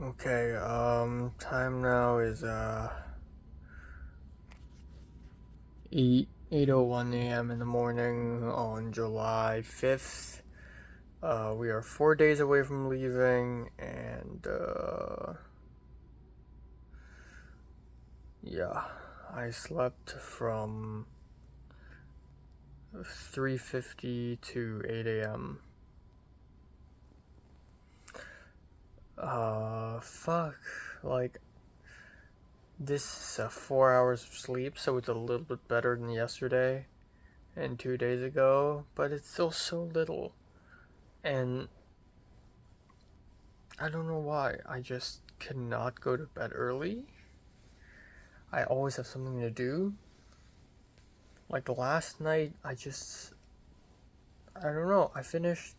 Okay, time now is 8:01 a.m. in the morning on July 5th. We are 4 days away from leaving, and yeah, I slept from 3:50 to 8 a.m. Fuck, like, this is 4 hours of sleep, so it's a little bit better than yesterday and 2 days ago, but it's still so little. And I don't know why, I just cannot go to bed early. I always have something to do. Like last night, I don't know, I finished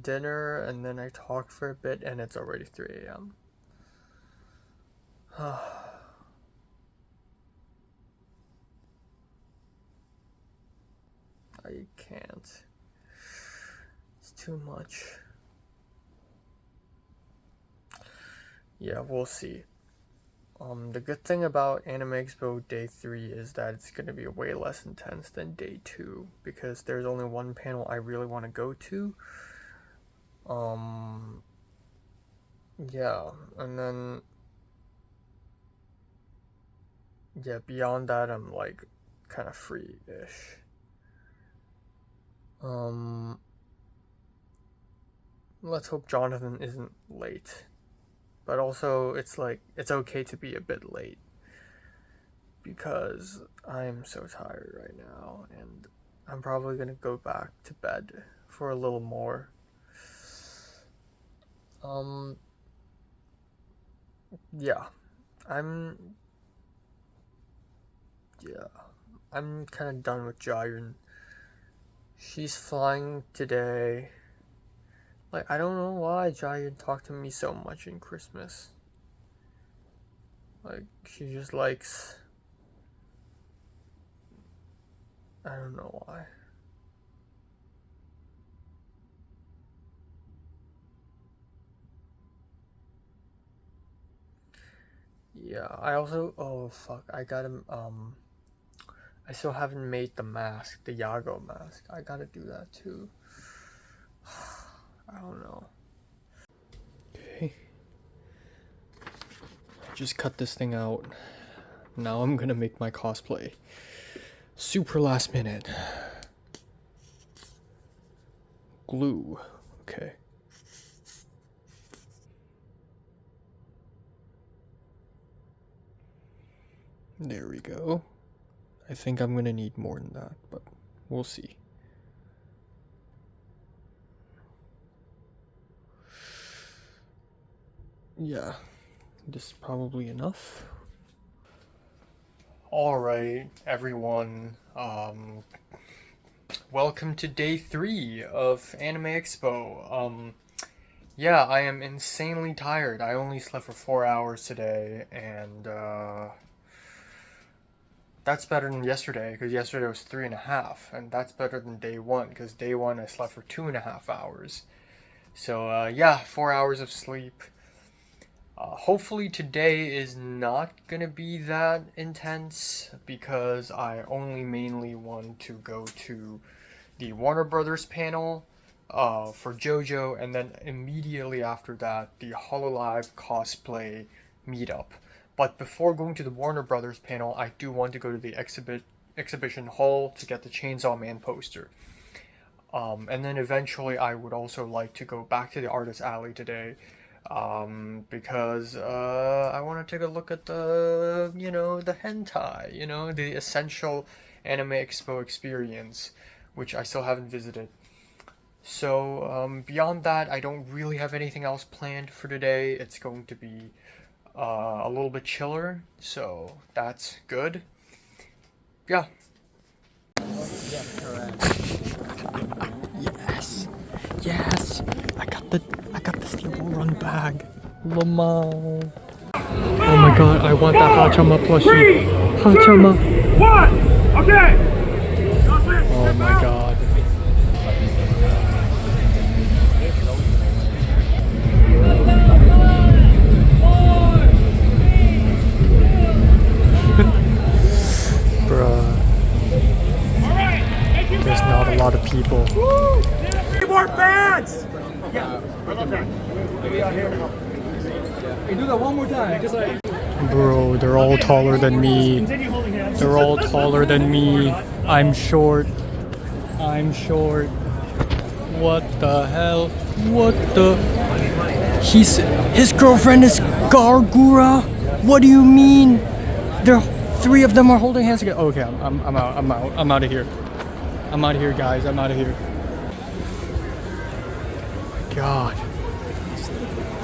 dinner and then I talked for a bit and it's already 3 a.m. I can't. It's too much. Yeah, we'll see. The good thing about Anime Expo Day 3 is that it's going to be way less intense than Day 2, because there's only one panel I really want to go to. Yeah, and then, yeah, beyond that, I'm, like, kind of free-ish. Let's hope Jonathan isn't late. But also, it's like, it's okay to be a bit late, because I'm so tired right now, and I'm probably gonna go back to bed for a little more. Yeah, I'm kind of done with Jayun. She's flying today. Like, I don't know why Jayun talked to me so much in Christmas. Like, she just likes... I don't know why. Yeah, I also... Oh, fuck. I gotta... I still haven't made the mask. The Yago mask. I gotta do that, too. I don't know. Okay. Just cut this thing out. Now I'm gonna make my cosplay. Super last minute. Glue. Okay. There we go. I think I'm gonna need more than that, but we'll see. Yeah, this is probably enough. Alright, everyone, welcome to day 3 of Anime Expo. Yeah, I am insanely tired. I only slept for 4 hours today, and, that's better than yesterday, because yesterday was 3.5, and that's better than day 1, because day 1 I slept for 2.5 hours. So, yeah, 4 hours of sleep. Hopefully today is not gonna be that intense, because I only mainly want to go to the Warner Brothers panel for JoJo, and then immediately after that the Hololive cosplay meetup. But before going to the Warner Brothers panel, I do want to go to the exhibition hall to get the Chainsaw Man poster. And then eventually I would also like to go back to the Artist Alley today, because I want to take a look at the, the hentai, the essential Anime Expo experience, which I still haven't visited. So, beyond that, I don't really have anything else planned for today. It's going to be a little bit chiller, so that's good. Yeah. Yeah, correct. Yes, I got the Steel Run bag. Lamau. Oh my god, I want that Hachama plushie. Hachama. 3, 2, 1, okay. Oh my god. more fans! Yeah, I love that. Hey, do that one more time. Just like. Bro, they're all taller than me. Continue holding hands. They're all taller than me. I'm short. I'm short. What the hell? What the? His girlfriend is Gargura. What do you mean? There, three of them are holding hands together. Okay, I'm out. I'm out of here. I'm out of here, guys. I'm out of here. God.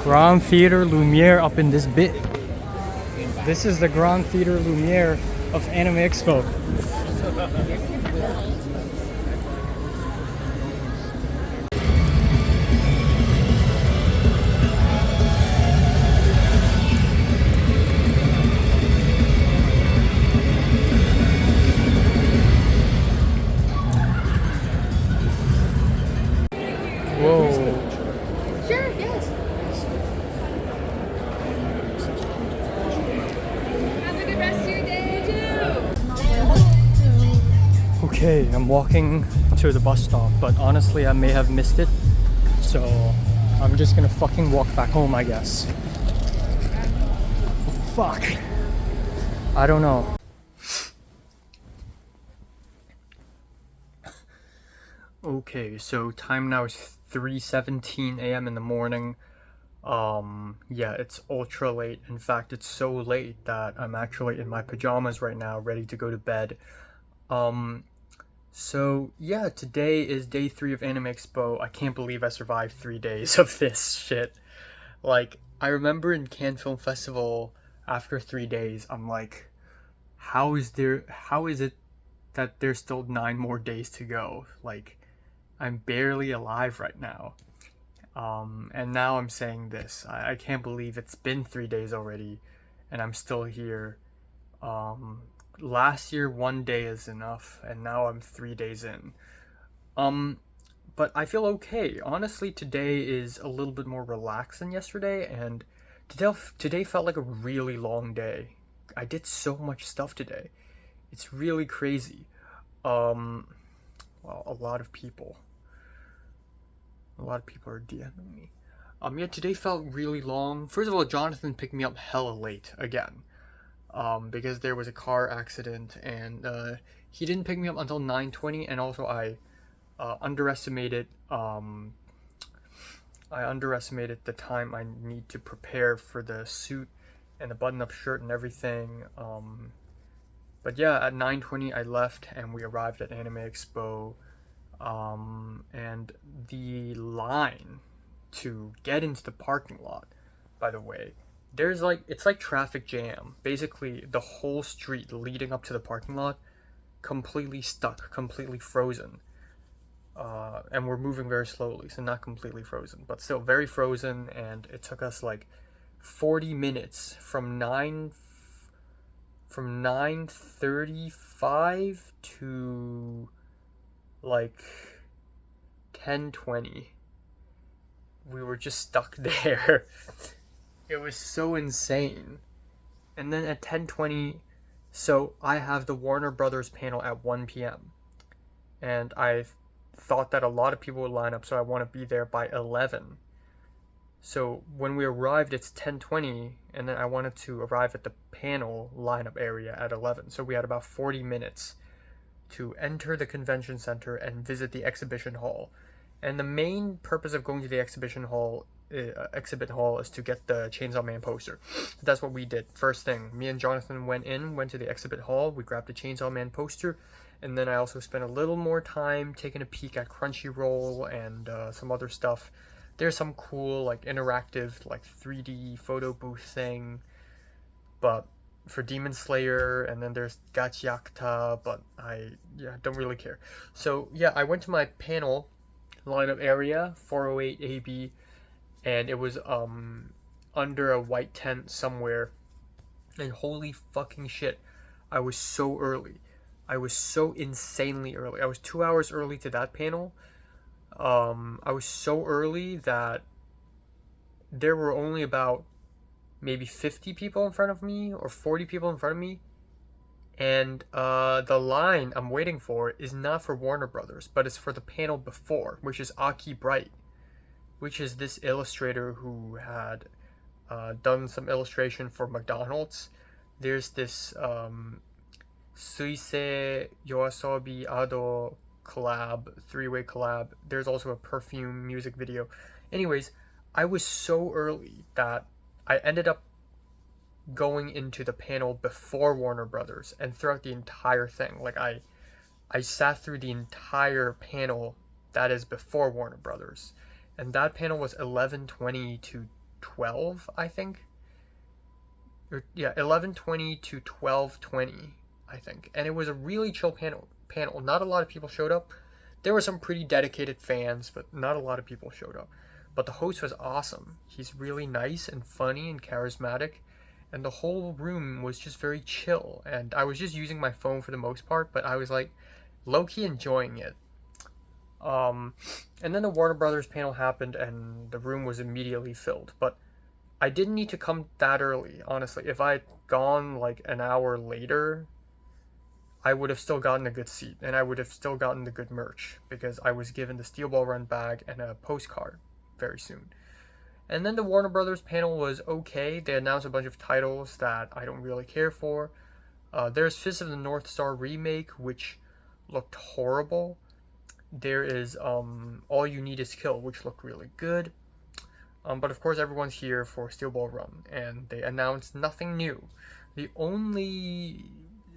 Grand Theater Lumiere up in this bit. This is the Grand Theater Lumiere of Anime Expo. Whoa. Sure, yes. Have a good rest of your day, too. Okay, I'm walking to the bus stop, but honestly, I may have missed it. So, I'm just gonna fucking walk back home, I guess. Fuck. I don't know. Okay, so time now is 3:17 a.m. in the morning. Yeah, it's ultra late. In fact, it's so late that I'm actually in my pajamas right now, ready to go to bed. So yeah, today is day 3 of Anime Expo. I can't believe I survived 3 days of this shit. Like, I remember in Cannes Film Festival, after 3 days, I'm like, how is it that there's still 9 more days to go? Like, I'm barely alive right now. And now I'm saying this. I can't believe it's been 3 days already, and I'm still here. Last year, 1 day is enough, and now I'm 3 days in. But I feel okay. Honestly, today is a little bit more relaxed than yesterday, and today felt like a really long day. I did so much stuff today. It's really crazy. Well, a lot of people are DMing me. Yeah, today felt really long. First of all, Jonathan picked me up hella late again. Because there was a car accident, and he didn't pick me up until 9:20, and also I underestimated the time I need to prepare for the suit and the button-up shirt and everything. But yeah, at 9:20 I left, and we arrived at Anime Expo. And the line to get into the parking lot, by the way, it's like traffic jam. Basically, the whole street leading up to the parking lot completely stuck, completely frozen. And we're moving very slowly, so not completely frozen, but still very frozen. And it took us like 40 minutes from 9:35 to like 10:20. We were just stuck there. It was so insane. And then at 10:20, so I have the Warner Brothers panel at 1 p.m. And I thought that a lot of people would line up, so I want to be there by 11. So when we arrived, it's 10:20, and then I wanted to arrive at the panel lineup area at 11. So we had about 40 minutes to enter the convention center and visit the exhibition hall. And the main purpose of going to the exhibit hall is to get the Chainsaw Man poster. That's what we did. First thing, me and Jonathan went to the exhibit hall, we grabbed the Chainsaw Man poster, and then I also spent a little more time taking a peek at Crunchyroll and some other stuff. There's some cool, like, interactive, like, 3D photo booth thing, but for Demon Slayer, and then there's Gachiakta, but I don't really care. So yeah, I went to my panel lineup area, 408 AB, and it was under a white tent somewhere, and holy fucking shit, I was so early. I was so insanely early. I was 2 hours early to that panel. I was so early that there were only about maybe 50 people in front of me or 40 people in front of me, And the line I'm waiting for is not for Warner Brothers, but it's for the panel before, which is Aki Bright, which is this illustrator who had done some illustration for McDonald's. There's this Suisei Yoasobi Ado collab, three-way collab. There's also a perfume music video. Anyways, I was so early that I ended up going into the panel before Warner Brothers, and throughout the entire thing, like I sat through the entire panel that is before Warner Brothers, and that panel was 11:20 to 12, I think. Or, yeah, 11:20 to 12:20, I think, and it was a really chill panel. Not a lot of people showed up. There were some pretty dedicated fans, but not a lot of people showed up. But the host was awesome. He's really nice and funny and charismatic, and the whole room was just very chill. And I was just using my phone for the most part, but I was like low-key enjoying it. And then the Warner Brothers panel happened, and the room was immediately filled. But I didn't need to come that early, honestly. If I had gone like an hour later, I would have still gotten a good seat, and I would have still gotten the good merch, because I was given the Steel Ball Run bag and a postcard very soon. And then the Warner Brothers panel was okay. They announced a bunch of titles that I don't really care for. There's Fist of the North Star remake, which looked horrible. There is All You Need Is Kill, which looked really good. But of course everyone's here for Steel Ball Run, and they announced nothing new. The only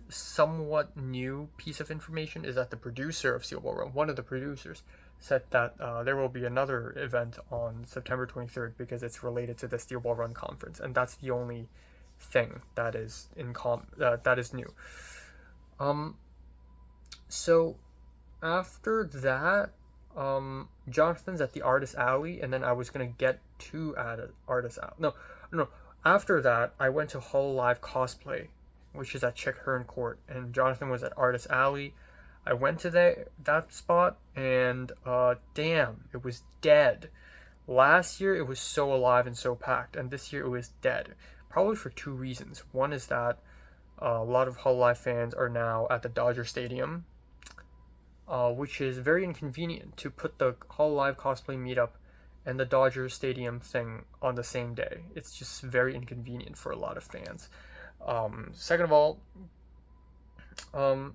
somewhat new piece of information is that the producer of Steel Ball Run, one of the producers, said that there will be another event on September 23rd because it's related to the Steel Ball Run conference, and that's the only thing that is that is new. So after that, Jonathan's at the Artist Alley, and then I was gonna get to Artist Alley. No. After that, I went to Hololive Cosplay, which is at Chick Hearn Court, and Jonathan was at Artist Alley. I went to that spot, and damn, it was dead. Last year it was so alive and so packed, and this year it was dead. Probably for two reasons. One is that a lot of Hololive fans are now at the Dodger Stadium, which is very inconvenient to put the Hololive cosplay meetup and the Dodger Stadium thing on the same day. It's just very inconvenient for a lot of fans. Second of all,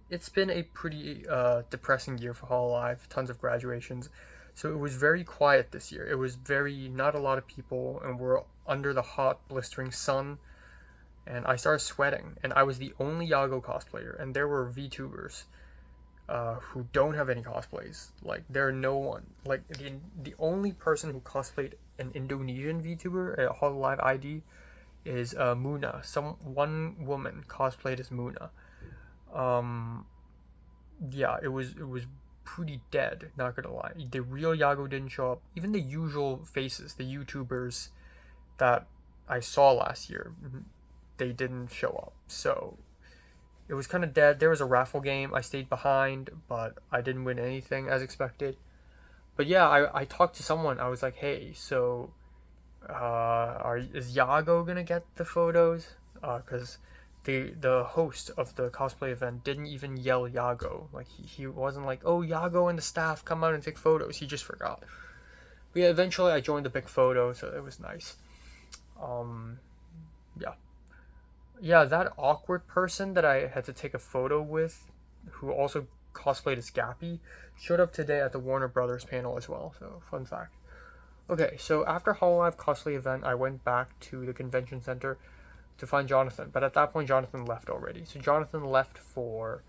it's been a pretty depressing year for Hololive, tons of graduations, so it was very quiet this year. It was not a lot of people, and we're under the hot, blistering sun, and I started sweating, and I was the only Yago cosplayer, and there were VTubers who don't have any cosplays. Like, there are no one. Like, the only person who cosplayed an Indonesian VTuber at Hololive ID is Muna. One woman cosplayed as Muna. Yeah, it was pretty dead, not gonna lie. The real Yago didn't show up. Even the usual faces, the YouTubers that I saw last year, they didn't show up. So it was kind of dead. There was a raffle game. I stayed behind, but I didn't win anything as expected. But yeah, I talked to someone. I was like, hey, so is Yago gonna get the photos? Because the host of the cosplay event didn't even yell Yago. Like, he wasn't like, oh, Yago and the staff, come out and take photos. He just forgot. But yeah, eventually I joined the big photo, so it was nice. Yeah, that awkward person that I had to take a photo with, who also cosplayed as Gappy, showed up today at the Warner Brothers panel as well, so fun fact. Okay, so after Hololive cosplay event, I went back to the convention center to find Jonathan, but at that point Jonathan left already. So Jonathan left for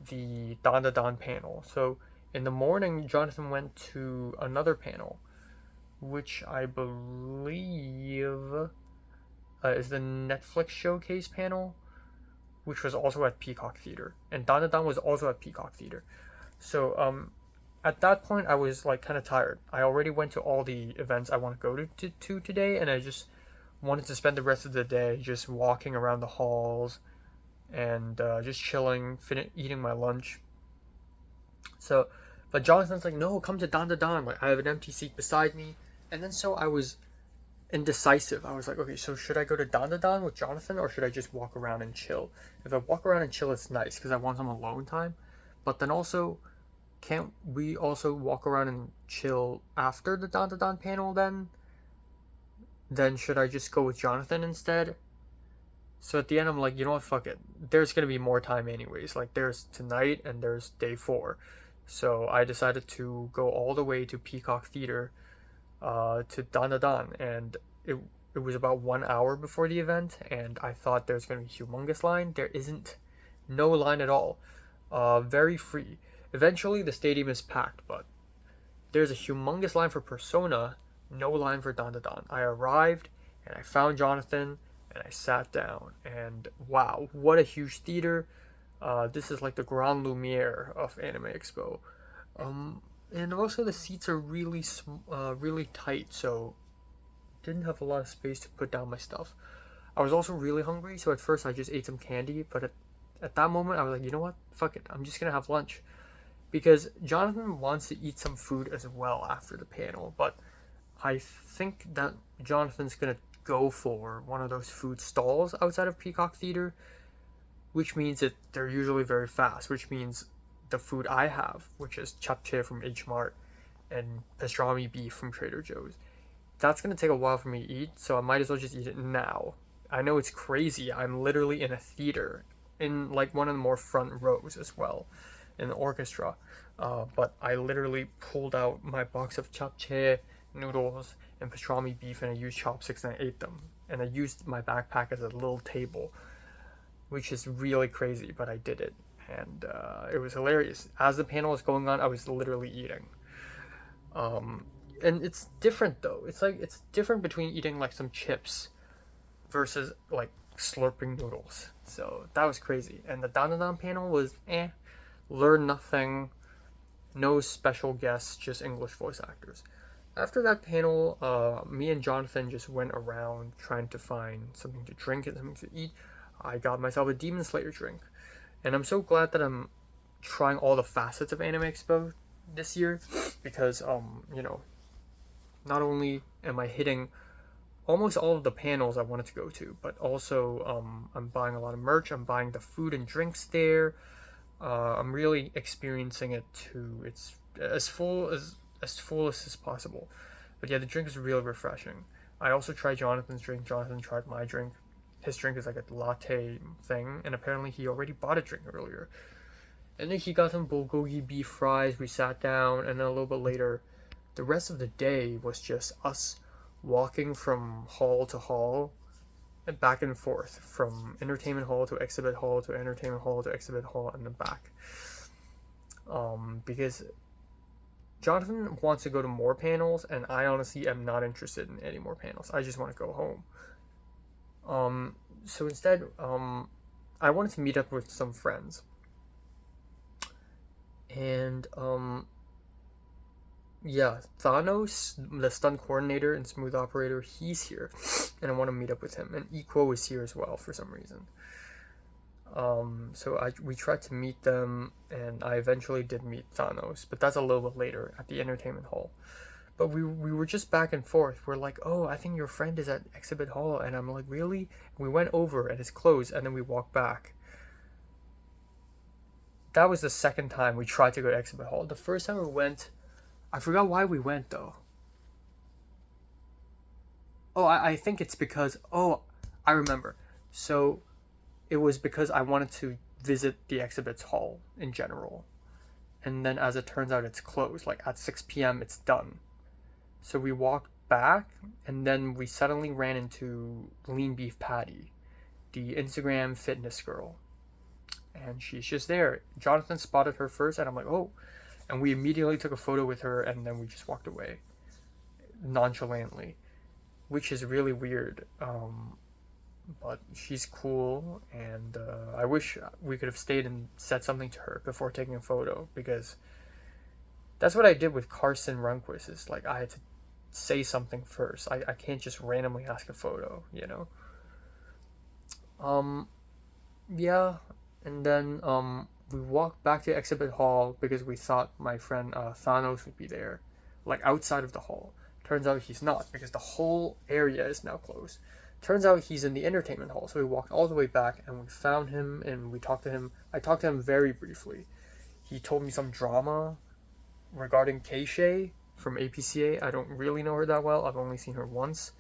the Dan Da Dan panel. So in the morning, Jonathan went to another panel, which I believe is the Netflix Showcase panel, which was also at Peacock Theater, and Dan Da Dan was also at Peacock Theater. So at that point I was like kind of tired. I already went to all the events I want to go to today, and I just wanted to spend the rest of the day just walking around the halls and just chilling, eating my lunch. So, but Jonathan's like, no, come to Dan Da Dan. Like, I have an empty seat beside me. And then so I was indecisive. I was like, okay, so should I go to Dandadan with Jonathan or should I just walk around and chill? If I walk around and chill, it's nice because I want some alone time. But then also, can't we also walk around and chill after the Dandadan panel then? Then should I just go with Jonathan instead? So at the end, I'm like, you know what, fuck it. There's gonna be more time anyways. Like, there's tonight and there's day 4. So I decided to go all the way to Peacock Theater to Dandadan, and it was about 1 hour before the event, and I thought there's gonna be a humongous line. There isn't, no line at all. Very free. Eventually, the stadium is packed, but there's a humongous line for Persona, no line for Dandadan. I arrived and I found Jonathan and I sat down, and wow, what a huge theater! This is like the Grand Lumiere of Anime Expo. And also the seats are really tight, so didn't have a lot of space to put down my stuff. I was also really hungry, so at first I just ate some candy, but at that moment I was like, you know what? Fuck it. I'm just gonna have lunch. Because Jonathan wants to eat some food as well after the panel, but I think that Jonathan's gonna go for one of those food stalls outside of Peacock Theater, which means that they're usually very fast, which means the food I have, which is japchae from H Mart and pastrami beef from Trader Joe's, that's gonna take a while for me to eat, so I might as well just eat it now. I know it's crazy. I'm literally in a theater, in like one of the more front rows as well, in the orchestra. But I literally pulled out my box of japchae, noodles, and pastrami beef, and I used chopsticks and I ate them. And I used my backpack as a little table, which is really crazy, but I did it. And it was hilarious. As the panel was going on, I was literally eating. And it's different though. It's different between eating like some chips versus like slurping noodles. So that was crazy. And the Dandadan panel was learn nothing, no special guests, just English voice actors. After that panel, me and Jonathan just went around trying to find something to drink and something to eat. I got myself a Demon Slayer drink. And I'm so glad that I'm trying all the facets of Anime Expo this year because, not only am I hitting almost all of the panels I wanted to go to, but also I'm buying a lot of merch. I'm buying the food and drinks there. I'm really experiencing it to its as full as possible. But yeah, the drink is really refreshing. I also tried Jonathan's drink. Jonathan tried my drink. His drink is like a latte thing, and apparently he already bought a drink earlier. And then he got some bulgogi beef fries. We sat down, and then a little bit later, the rest of the day was just us walking from hall to hall and back and forth, from entertainment hall to exhibit hall to entertainment hall to exhibit hall and then back. Because Jonathan wants to go to more panels, and I honestly am not interested in any more panels. I just want to go home. So instead, I wanted to meet up with some friends. And, yeah, Thanos, the stunt coordinator and smooth operator, he's here. And I want to meet up with him. And Equo is here as well for some reason. So we tried to meet them, and I eventually did meet Thanos. But that's a little bit later at the entertainment hall. But we were just back and forth. We're like, oh, I think your friend is at exhibit hall. And I'm like, really? And we went over and it's closed, and then we walked back. That was the second time we tried to go to exhibit hall. The first time we went, I forgot why we went though. Oh, I think it's because, I remember. So it was because I wanted to visit the exhibits hall in general. And then as it turns out, it's closed. Like at 6 p.m. it's done. So we walked back, and then we suddenly ran into Lean Beef Patty, the Instagram fitness girl. And she's just there. Jonathan spotted her first, and I'm like, oh. And we immediately took a photo with her, and then we just walked away nonchalantly, which is really weird. But she's cool, and I wish we could have stayed and said something to her before taking a photo, because that's what I did with Carson Runquist. Is like I had to say something first. I can't just randomly ask a photo, you know. Yeah, and then we walked back to exhibit hall because we thought my friend Thanos would be there, like outside of the hall. Turns out he's not, because the whole area is now closed. Turns out he's in the entertainment hall, so we walked all the way back and we found him and we talked to him. I talked to him very briefly. He told me some drama regarding Keisha from APCA. I don't really know her that well. I've only seen her once.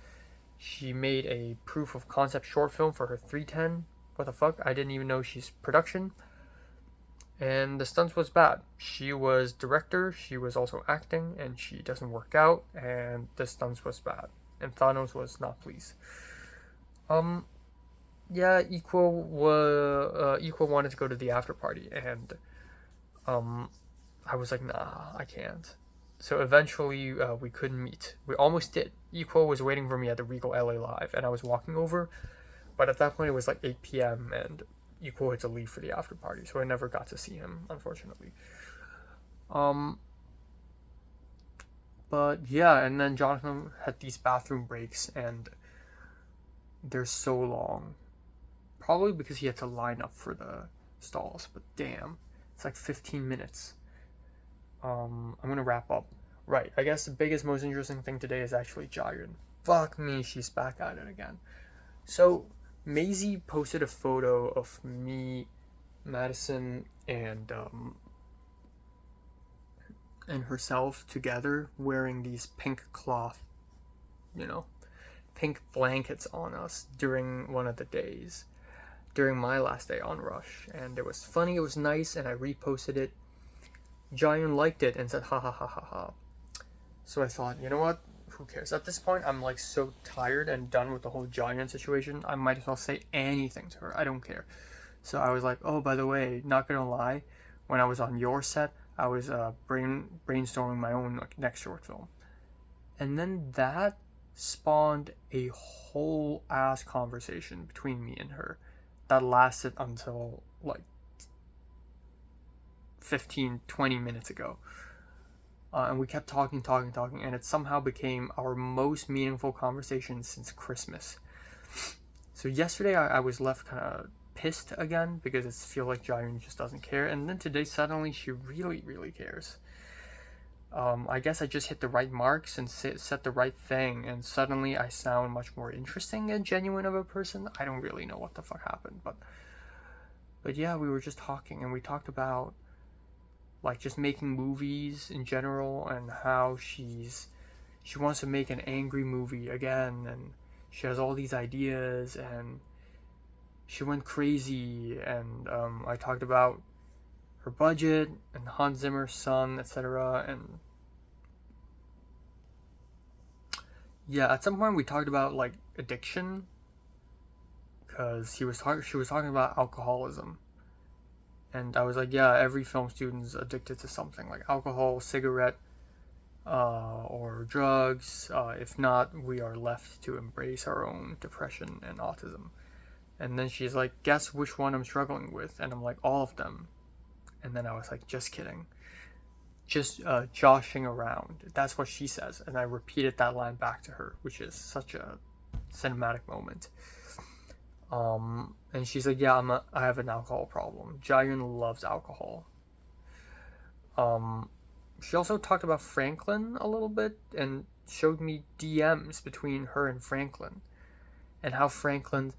She made a proof of concept short film for her 310. What the fuck? I didn't even know she's production. And the stunts was bad. She was director, she was also acting, and she doesn't work out, and the stunts was bad. And Thanos was not pleased. Yeah, Equal wanted to go to the after party, and I was like, nah, I can't. So eventually, we couldn't meet. We almost did. Equal was waiting for me at the Regal LA Live, and I was walking over, but at that point it was like 8 p.m. and Equal had to leave for the after party, so I never got to see him, unfortunately. But yeah, and then Jonathan had these bathroom breaks, and they're so long. Probably because he had to line up for the stalls, but damn, it's like 15 minutes. I'm gonna wrap up. Right, I guess the biggest, most interesting thing today is actually Jiren. Fuck me, she's back at it again. So, Maisie posted a photo of me, Madison, and herself together wearing these pink cloth, pink blankets on us during one of the days, during my last day on Rush. And it was funny, it was nice, and I reposted it. Jiren liked it and said, ha ha ha ha ha. So I thought, you know what? Who cares? At this point, I'm like so tired and done with the whole Jiren situation. I might as well say anything to her. I don't care. So I was like, oh, by the way, not gonna lie, when I was on your set, I was brainstorming my own next short film. And then that spawned a whole ass conversation between me and her that lasted until like 15-20 minutes ago. And we kept talking, and it somehow became our most meaningful conversation since Christmas. So yesterday I was left kind of pissed again because I feel like Jiren just doesn't care, and then today suddenly she really, really cares. I guess I just hit the right marks and said the right thing, and suddenly I sound much more interesting and genuine of a person. I don't really know what the fuck happened, but yeah, we were just talking, and we talked about like just making movies in general, and how she wants to make an angry movie again, and she has all these ideas, and she went crazy. And I talked about her budget and Hans Zimmer's son, etc. And yeah, at some point we talked about like addiction, because she was talking about alcoholism. And I was like, yeah, every film student's addicted to something, like alcohol, cigarette, or drugs. If not, we are left to embrace our own depression and autism. And then she's like, guess which one I'm struggling with? And I'm like, all of them. And then I was like, just kidding. Just joshing around. That's what she says. And I repeated that line back to her, which is such a cinematic moment. And she's like, yeah, I have an alcohol problem. Jiren loves alcohol. She also talked about Franklin a little bit and showed me DMs between her and Franklin, and how Franklin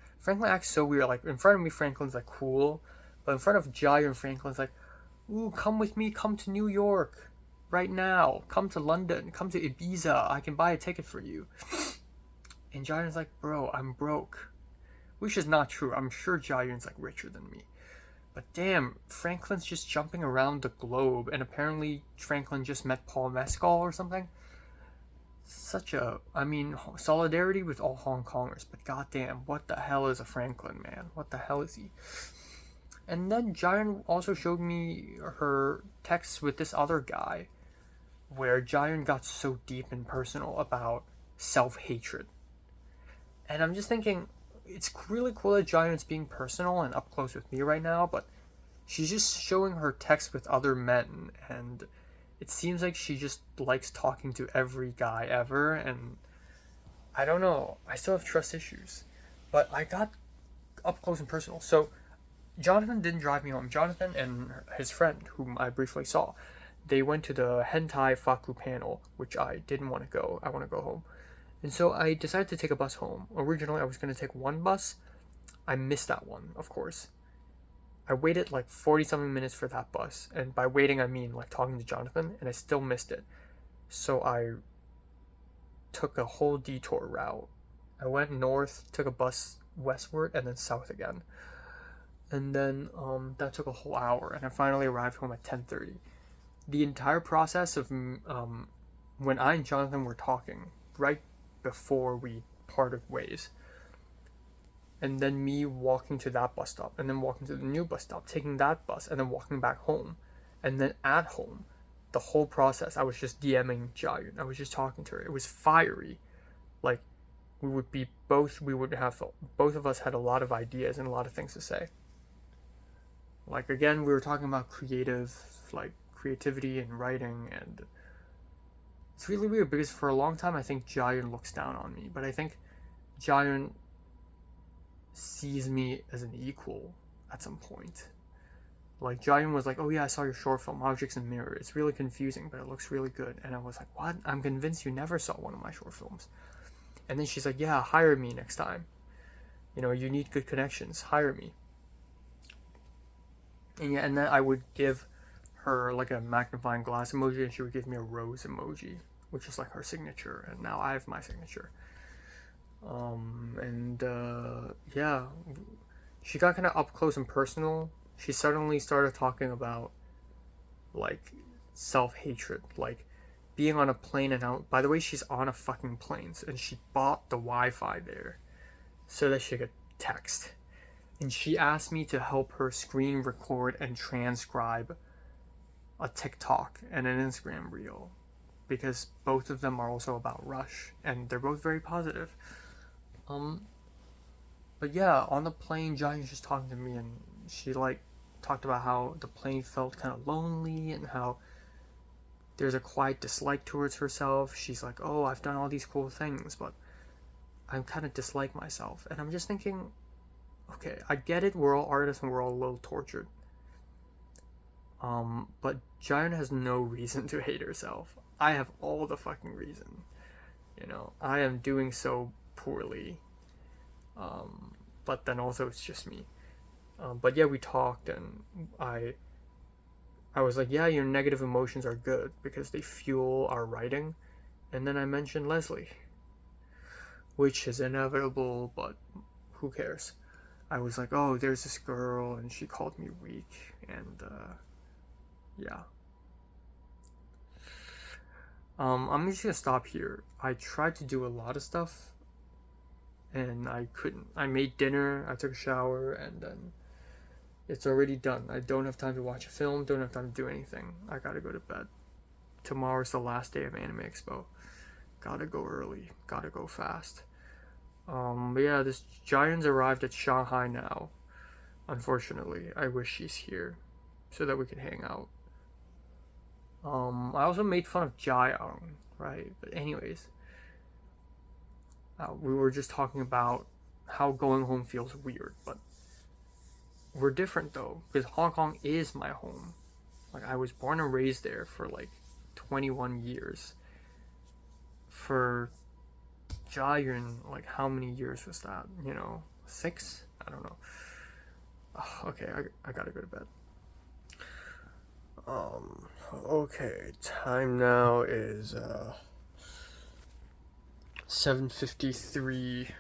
acts so weird. Like in front of me, Franklin's like cool, but in front of Jiren, Franklin's like, ooh, come with me, come to New York right now, come to London, come to Ibiza, I can buy a ticket for you. And Jiren's like, bro, I'm broke. Which is not true. I'm sure Jiren's like richer than me. But damn, Franklin's just jumping around the globe, and apparently Franklin just met Paul Mescal or something. Solidarity with all Hong Kongers, but goddamn, what the hell is a Franklin, man? What the hell is he? And then Jiren also showed me her texts with this other guy, where Jiren got so deep and personal about self-hatred. And I'm just thinking, it's really cool that Jiren's being personal and up close with me right now, but she's just showing her text with other men, and it seems like she just likes talking to every guy ever, and I don't know, I still have trust issues, but I got up close and personal. So Jonathan didn't drive me home. Jonathan and his friend, whom I briefly saw, they went to the hentai faku panel, which I didn't want to go. I want to go home. And so I decided to take a bus home. Originally, I was going to take one bus. I missed that one, of course. I waited like 40-something minutes for that bus. And by waiting, I mean like talking to Jonathan, and I still missed it. So I took a whole detour route. I went north, took a bus westward, and then south again. And then that took a whole hour, and I finally arrived home at 10:30. The entire process of when I and Jonathan were talking, right before we parted ways, and then me walking to that bus stop, and then walking to the new bus stop, taking that bus, and then walking back home, and then at home, the whole process, I was just DMing Jayun. I was just talking to her. It was fiery. Like, we would have, both of us had a lot of ideas and a lot of things to say. Like, again, we were talking about creativity and writing, and it's really weird because for a long time I think Jayun looks down on me, but I think Jayun sees me as an equal at some point. Like, Jayun was like, oh yeah, I saw your short film, Objects in Mirror. It's really confusing, but it looks really good. And I was like, what? I'm convinced you never saw one of my short films. And then she's like, yeah, hire me next time. You know, you need good connections. Hire me. And yeah, and then I would give her like a magnifying glass emoji, and she would give me a rose emoji, which is like her signature. And now I have my signature. Yeah, she got kind of up close and personal. She suddenly started talking about like self-hatred, like being on a plane, and how, by the way, she's on a fucking plane, and she bought the Wi-Fi there so that she could text. And she asked me to help her screen record and transcribe a TikTok and an Instagram reel, because both of them are also about Rush, and they're both very positive. But yeah, on the plane, Johnny's just talking to me, and she like talked about how the plane felt kind of lonely, and how there's a quiet dislike towards herself. She's like, oh, I've done all these cool things, but I kind of dislike myself. And I'm just thinking, okay, I get it, we're all artists and we're all a little tortured. But Jayun has no reason to hate herself. I have all the fucking reason. You know, I am doing so poorly. But then also it's just me. But yeah, we talked, and I was like, yeah, your negative emotions are good because they fuel our writing. And then I mentioned Leslie, which is inevitable, but who cares? I was like, oh, there's this girl, and she called me weak, and yeah. I'm just gonna stop here. I tried to do a lot of stuff, and I couldn't. I made dinner, I took a shower, and then it's already done. I don't have time to watch a film, don't have time to do anything. I gotta go to bed. Tomorrow's the last day of Anime Expo. Gotta go early, gotta go fast. But yeah, this Giant's arrived at Shanghai now. Unfortunately, I wish she's here so that we could hang out. I also made fun of Jiang, right? But anyways, we were just talking about how going home feels weird, but we're different though, because Hong Kong is my home. Like, I was born and raised there for like 21 years. For Jiayun, like, how many years was that? You know, 6? I don't know. Okay, I gotta go to bed. Okay, time now is 7:53.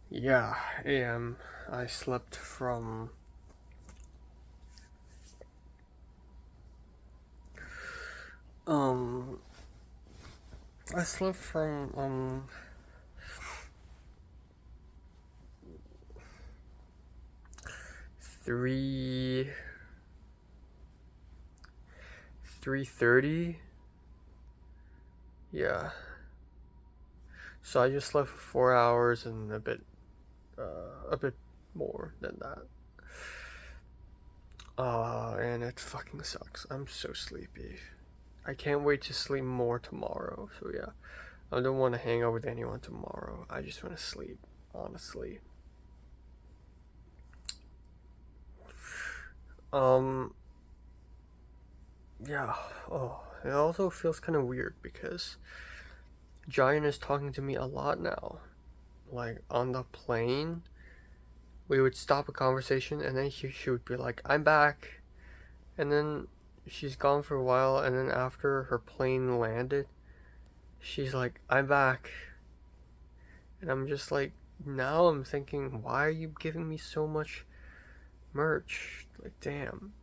Yeah, AM. I slept from I slept from 3:30. Yeah. So I just slept for 4 hours and a bit more than that. And it fucking sucks. I'm so sleepy. I can't wait to sleep more tomorrow. So yeah, I don't want to hang out with anyone tomorrow. I just want to sleep, honestly. Um, yeah. Oh, it also feels kind of weird because Giant is talking to me a lot now. Like on the plane, we would stop a conversation and then she would be like, "I'm back," and then she's gone for a while, and then after her plane landed, she's like, "I'm back," and I'm just like, now I'm thinking, why are you giving me so much merch? Like, damn.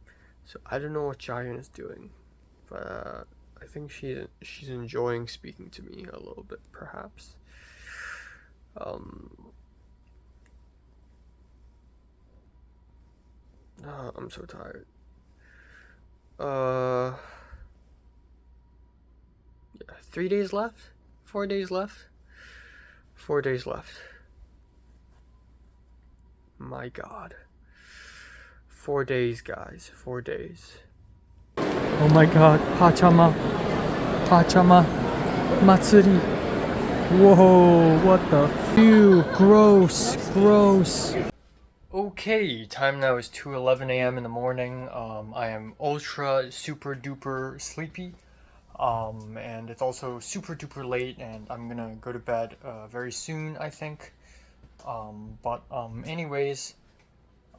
So I don't know what Giant is doing, but I think she's enjoying speaking to me a little bit, perhaps. Um, I'm so tired. Uh, yeah, 3 days left, 4 days left, 4 days left. My God, 4 days, guys, 4 days. Oh my god, Pachama, Pachama, Matsuri. Whoa, what the? Ew, gross, gross. Okay, time now is 2:11 a.m. in the morning. I am ultra super duper sleepy. And it's also super duper late, and I'm gonna go to bed very soon, I think. Anyways,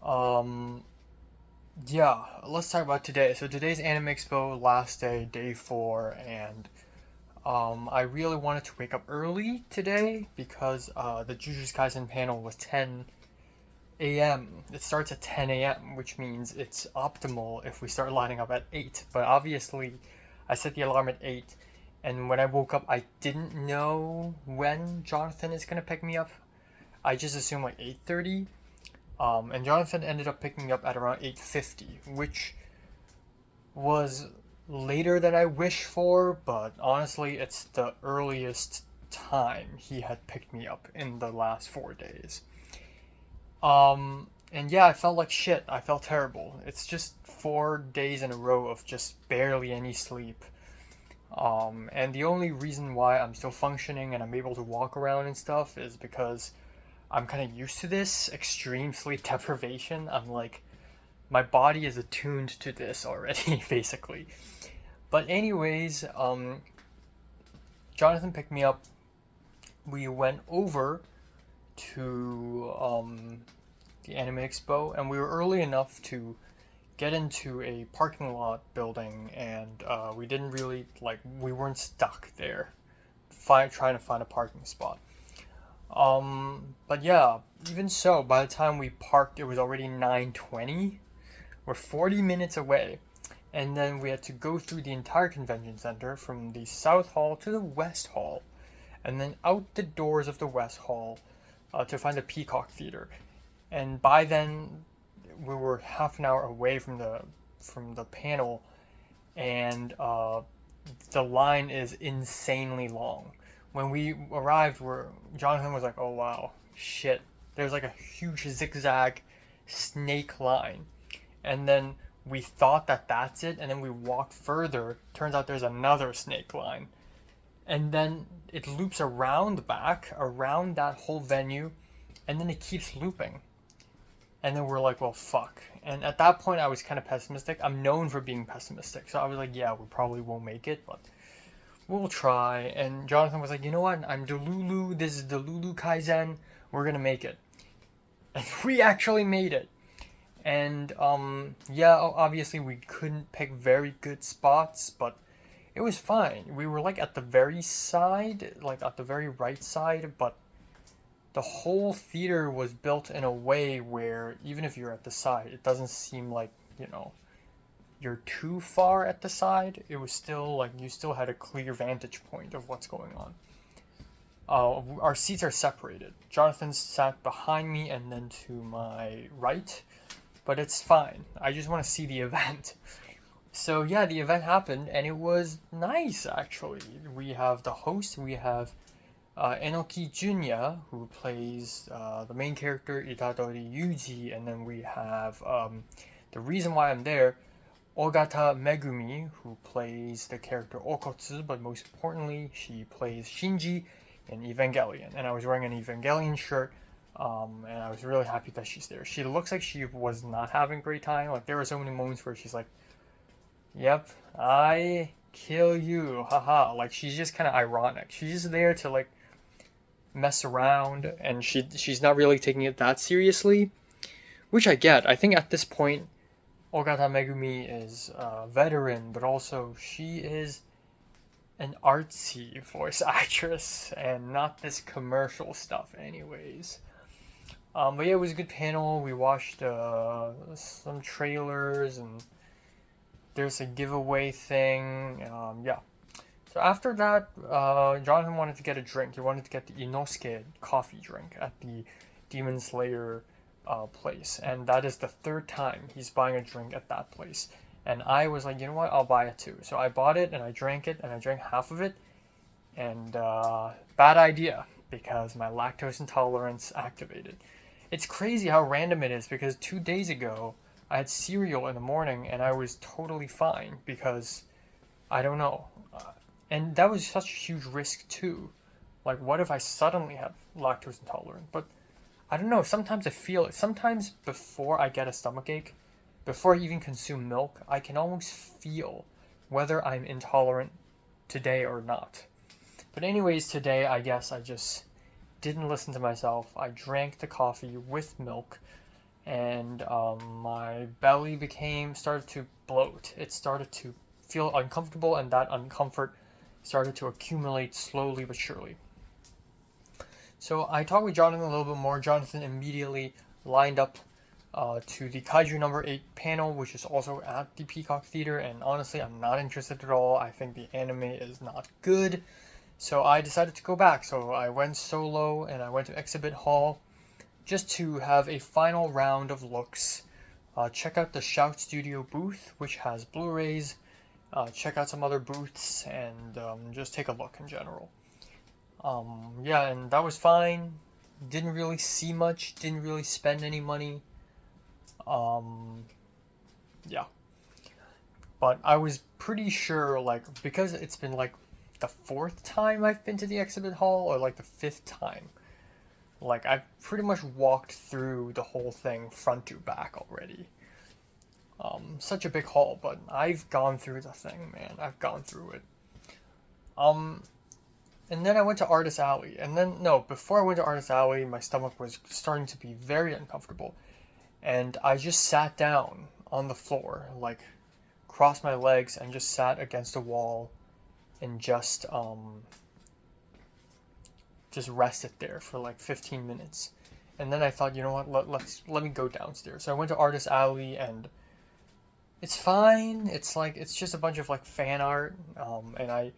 um, yeah, let's talk about today. So today's Anime Expo, last day, day 4, and I really wanted to wake up early today because the Jujutsu Kaisen panel was 10 a.m. It starts at 10 a.m., which means it's optimal if we start lining up at 8. But obviously, I set the alarm at 8, and when I woke up, I didn't know when Jonathan is gonna pick me up. I just assumed like 8:30. And Jonathan ended up picking me up at around 8:50, which was later than I wished for, but honestly, it's the earliest time he had picked me up in the last 4 days. And yeah, I felt like shit. I felt terrible. It's just 4 days in a row of just barely any sleep. And the only reason why I'm still functioning and I'm able to walk around and stuff is because I'm kind of used to this extreme sleep deprivation. I'm like, my body is attuned to this already, basically. But anyways, Jonathan picked me up. We went over to the Anime Expo, and we were early enough to get into a parking lot building, and we didn't really we weren't stuck there, trying to find a parking spot. But yeah, even so, by the time we parked, it was already 9:20. We're 40 minutes away, and then we had to go through the entire convention center from the South Hall to the West Hall, and then out the doors of the West Hall to find the Peacock Theater. And by then, we were half an hour away from the panel, and the line is insanely long. When we arrived, Jonathan was like, "Oh wow, shit!" There's like a huge zigzag snake line, and then we thought that that's it, and then we walked further. Turns out there's another snake line, and then it loops around the back, around that whole venue, and then it keeps looping. And then we're like, well, fuck. And at that point, I was kind of pessimistic. I'm known for being pessimistic. So I was like, yeah, we probably won't make it, but we'll try. And Jonathan was like, you know what? I'm Delulu. This is Delulu Kaizen. We're going to make it. And we actually made it. And, yeah, obviously we couldn't pick very good spots, but it was fine. We were, at the very side, at the very right side, but the whole theater was built in a way where even if you're at the side, it doesn't seem like, you're too far at the side. It was still, you still had a clear vantage point of what's going on. Our seats are separated. Jonathan sat behind me and then to my right, but it's fine. I just want to see the event. So yeah, the event happened, and it was nice, actually. We have the host, we have Enoki Junya, who plays the main character, Itadori Yuji, and then we have, the reason why I'm there, Ogata Megumi, who plays the character Okotsu, but most importantly, she plays Shinji in Evangelion. And I was wearing an Evangelion shirt And I was really happy that she's there. She looks like she was not having a great time. Like there were so many moments where she's like, "Yep, I kill you, haha." Like she's just kind of ironic. She's just there to like mess around, and she's not really taking it that seriously, which I get. I think at this point, Ogata Megumi is a veteran, but also she is an artsy voice actress and not this commercial stuff, anyways. But yeah, it was a good panel. We watched some trailers, and there's a giveaway thing. Yeah. So after that, Jonathan wanted to get a drink. He wanted to get the Inosuke coffee drink at the Demon Slayer place, and that is the third time he's buying a drink at that place. And I was like, you know what, I'll buy it too. So I bought it, and I drank it, and I drank half of it, and bad idea, because my lactose intolerance activated. It's crazy how random it is, because 2 days ago, I had cereal in the morning, and I was totally fine, because, I don't know. And that was such a huge risk too. Like, what if I suddenly have lactose intolerance? But I don't know, sometimes I feel it. Sometimes before I get a stomachache, before I even consume milk, I can almost feel whether I'm intolerant today or not. But anyways, today I guess I just didn't listen to myself. I drank the coffee with milk, and my belly started to bloat. It started to feel uncomfortable, and that uncomfort started to accumulate slowly but surely. So I talked with Jonathan a little bit more. Jonathan immediately lined up to the Kaiju number 8 panel, which is also at the Peacock Theater, and honestly, I'm not interested at all. I think the anime is not good, so I decided to go back. So I went solo, and I went to Exhibit Hall just to have a final round of looks. Check out the Shout Studio booth, which has Blu-rays. Check out some other booths, and just take a look in general. Yeah, and that was fine. Didn't really see much, didn't really spend any money. Yeah. But I was pretty sure, like, because it's been like the 4th time I've been to the exhibit hall, or like the 5th time. Like, I've pretty much walked through the whole thing front to back already. Such a big hall, but I've gone through the thing, man. I've gone through it. And then I went to Artist Alley, and then, no, before I went to Artist Alley, my stomach was starting to be very uncomfortable, and I just sat down on the floor, like, crossed my legs, and just sat against a wall, and just rested there for like 15 minutes. And then I thought, you know what, let me go downstairs. So I went to Artist Alley, and it's fine. It's just a bunch of like fan art, and I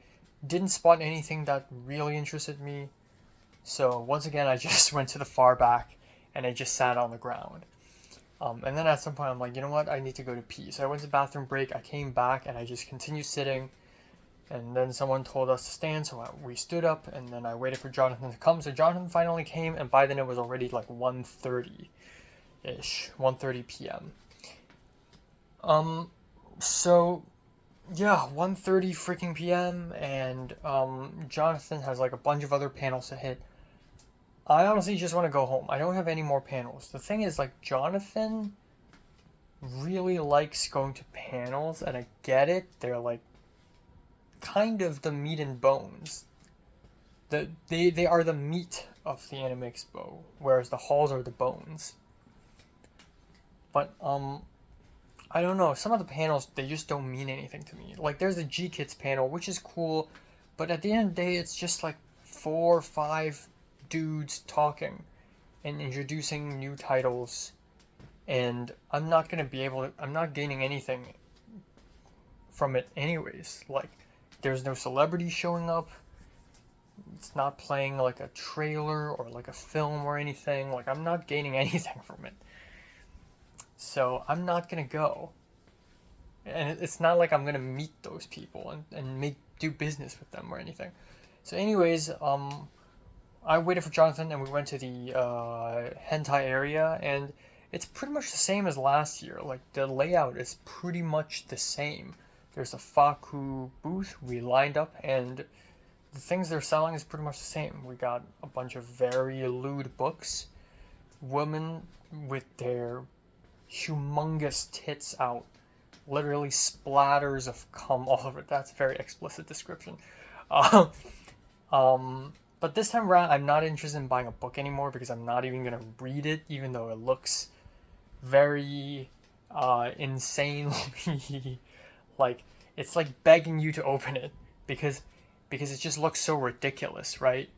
didn't spot anything that really interested me. So once again, I just went to the far back, and I just sat on the ground. And then at some point, I'm like, you know what, I need to go to pee. So I went to the bathroom break, I came back, and I just continued sitting. And then someone told us to stand, so we stood up, and then I waited for Jonathan to come. So Jonathan finally came, and by then it was already like 1:30-ish, 1:30 p.m. So, yeah, 1:30 freaking p.m., and Jonathan has like a bunch of other panels to hit. I honestly just want to go home. I don't have any more panels. The thing is, like, Jonathan really likes going to panels, and I get it. They're like kind of the meat and bones. They are the meat of the Anime Expo, whereas the halls are the bones. But I don't know, some of the panels, they just don't mean anything to me. Like, there's the G-Kids panel, which is cool, but at the end of the day, it's just like 4 or 5 dudes talking and introducing new titles, and I'm not gaining anything from it anyways. Like, there's no celebrity showing up. It's not playing like a trailer or like a film or anything. Like, I'm not gaining anything from it. So I'm not gonna go. And it's not like I'm gonna meet those people and do business with them or anything. So anyways, I waited for Jonathan, and we went to the hentai area, and it's pretty much the same as last year. Like, the layout is pretty much the same. There's a Faku booth, we lined up, and the things they're selling is pretty much the same. We got a bunch of very lewd books. women with their humongous tits out, literally splatters of cum all over. That's a very explicit description. Um, but this time around, I'm not interested in buying a book anymore because I'm not even gonna read it, even though it looks very insanely like it's like begging you to open it because it just looks so ridiculous, right?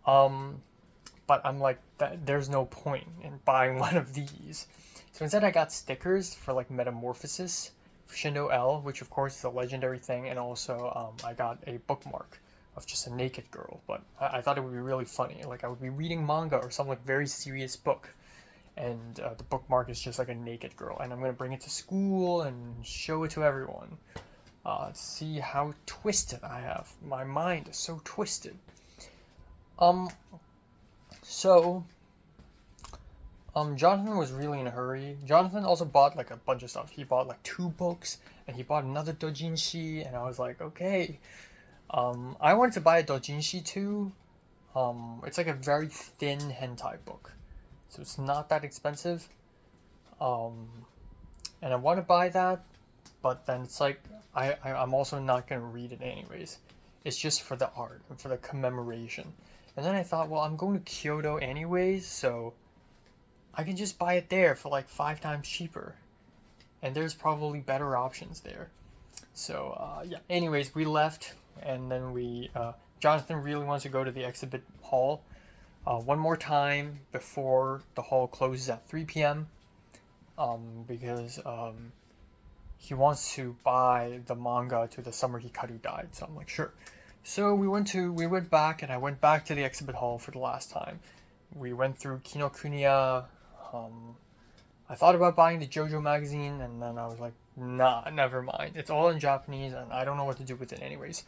But I'm like, there's no point in buying one of these. So instead, I got stickers for like Metamorphosis, for Shindo L, which of course is a legendary thing, and also I got a bookmark of just a naked girl. But I thought it would be really funny. Like I would be reading manga or some like very serious book, and the bookmark is just like a naked girl, and I'm gonna bring it to school and show it to everyone. See how twisted I have. My mind is so twisted. So, Jonathan was really in a hurry. Jonathan also bought like a bunch of stuff. He bought like 2 books, and he bought another doujinshi, and I was like, okay. I wanted to buy a doujinshi too. It's like a very thin hentai book, so it's not that expensive. And I want to buy that, but then it's like I'm also not gonna read it anyways. It's just for the art and for the commemoration. And then I thought, well, I'm going to Kyoto anyways, so I can just buy it there for like 5 times cheaper. And there's probably better options there. So, yeah. Anyways, we left, and then Jonathan really wants to go to the exhibit hall one more time before the hall closes at 3 p.m. Because he wants to buy the manga to the Summer Hikaru Died. So I'm like, sure. So we went back, and I went back to the exhibit hall for the last time. We went through Kinokuniya. I thought about buying the JoJo magazine, and then I was like, nah, never mind. It's all in Japanese, and I don't know what to do with it anyways.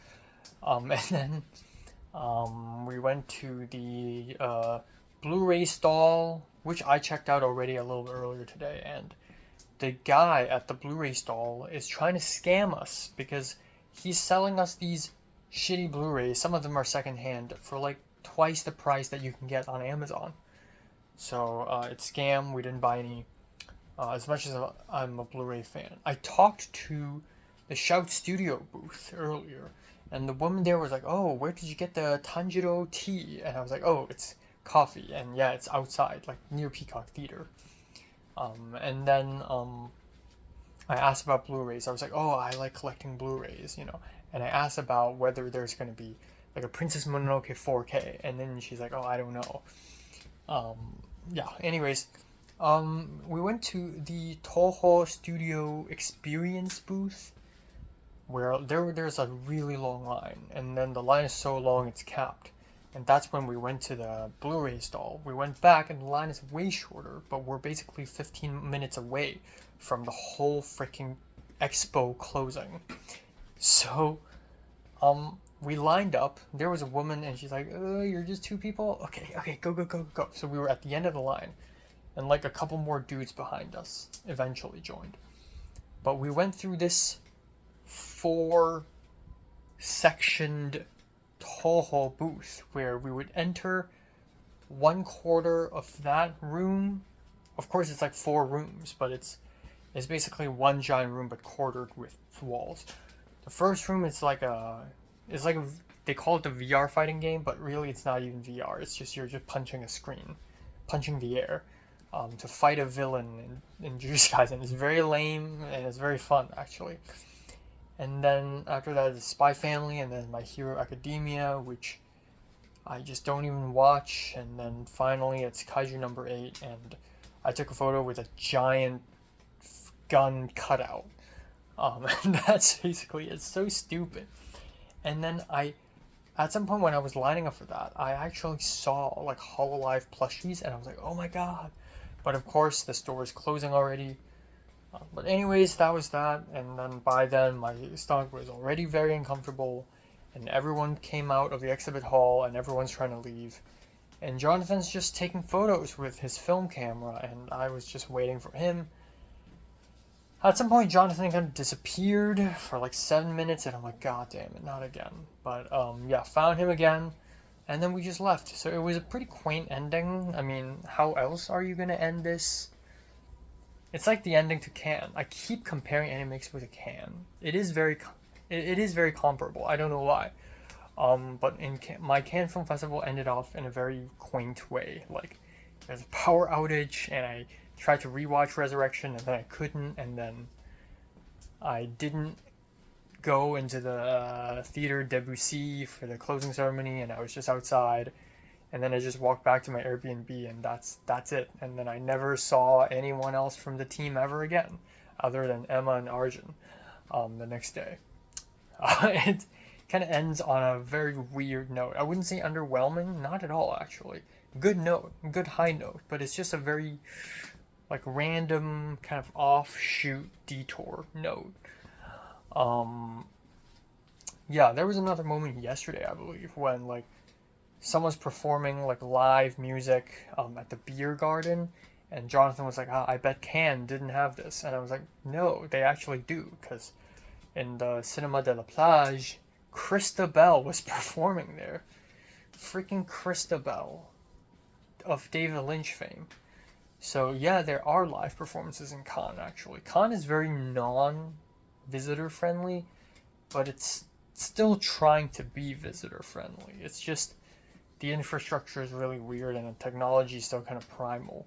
And then we went to the Blu-ray stall, which I checked out already a little bit earlier today, and the guy at the Blu-ray stall is trying to scam us because he's selling us these shitty Blu-rays. Some of them are secondhand for like twice the price that you can get on Amazon. So it's scam. We didn't buy any. As much as I'm a Blu-ray fan, I talked to the Shout Studio booth earlier, and the woman there was like, "Oh, where did you get the Tanjiro tea?" And I was like, "Oh, it's coffee, and yeah, it's outside, like near Peacock Theater." And then I asked about Blu-rays. I was like, "Oh, I like collecting Blu-rays, you know." And I asked about whether there's going to be like a Princess Mononoke 4K, and then she's like, "Oh, I don't know." Yeah. Anyways, we went to the Toho Studio Experience booth, where there's a really long line, and then the line is so long it's capped. And that's when we went to the Blu-ray stall. We went back, and the line is way shorter, but we're basically 15 minutes away from the whole freaking expo closing. So, we lined up. There was a woman, and she's like, you're just 2 people? Okay, go. So we were at the end of the line, and like a couple more dudes behind us eventually joined. But we went through this 4-sectioned Toho booth where we would enter 1/4 of that room. Of course, it's like 4 rooms, but it's basically one giant room but quartered with walls. The first room is like they call it the VR fighting game, but really it's not even VR. It's just you're just punching a screen, punching the air, to fight a villain in Jujutsu Kaisen. It's very lame and it's very fun actually. And then after that is Spy Family, and then My Hero Academia, which I just don't even watch. And then finally it's Kaiju number 8, and I took a photo with a giant gun cutout. And that's basically, it's so stupid. And then at some point when I was lining up for that, I actually saw like Hololive plushies, and I was like, oh my god. But of course the store is closing already. But anyways, that was that, and then by then my stomach was already very uncomfortable, and everyone came out of the exhibit hall, and everyone's trying to leave. And Jonathan's just taking photos with his film camera, and I was just waiting for him. At some point, Jonathan kind of disappeared for like 7 minutes, and I'm like, god damn it, not again. But yeah, found him again. and then we just left. So it was a pretty quaint ending. I mean, how else are you gonna end this? It's like the ending to Cannes. I keep comparing Anime Expo to Cannes. It is very comparable. I don't know why. But my Cannes Film Festival ended off in a very quaint way. Like, there's a power outage, and I tried to rewatch Resurrection, and then I couldn't, and then I didn't go into the theater Debussy for the closing ceremony, and I was just outside, and then I just walked back to my Airbnb, and that's it. And then I never saw anyone else from the team ever again, other than Emma and Arjun, the next day. It kind of ends on a very weird note. I wouldn't say underwhelming, not at all actually. Good note, good high note, but it's just a very like random kind of offshoot detour note. Yeah, there was another moment yesterday, I believe, when like someone's performing like live music at the beer garden, and Jonathan was like, I bet Cannes didn't have this, and I was like, no, they actually do, because in the Cinema de la Plage, Christabel was performing there. Freaking Christabel of David Lynch fame. So yeah, there are live performances in Cannes actually. Cannes is very non-visitor friendly, but it's still trying to be visitor friendly. It's just the infrastructure is really weird and the technology is still kind of primal.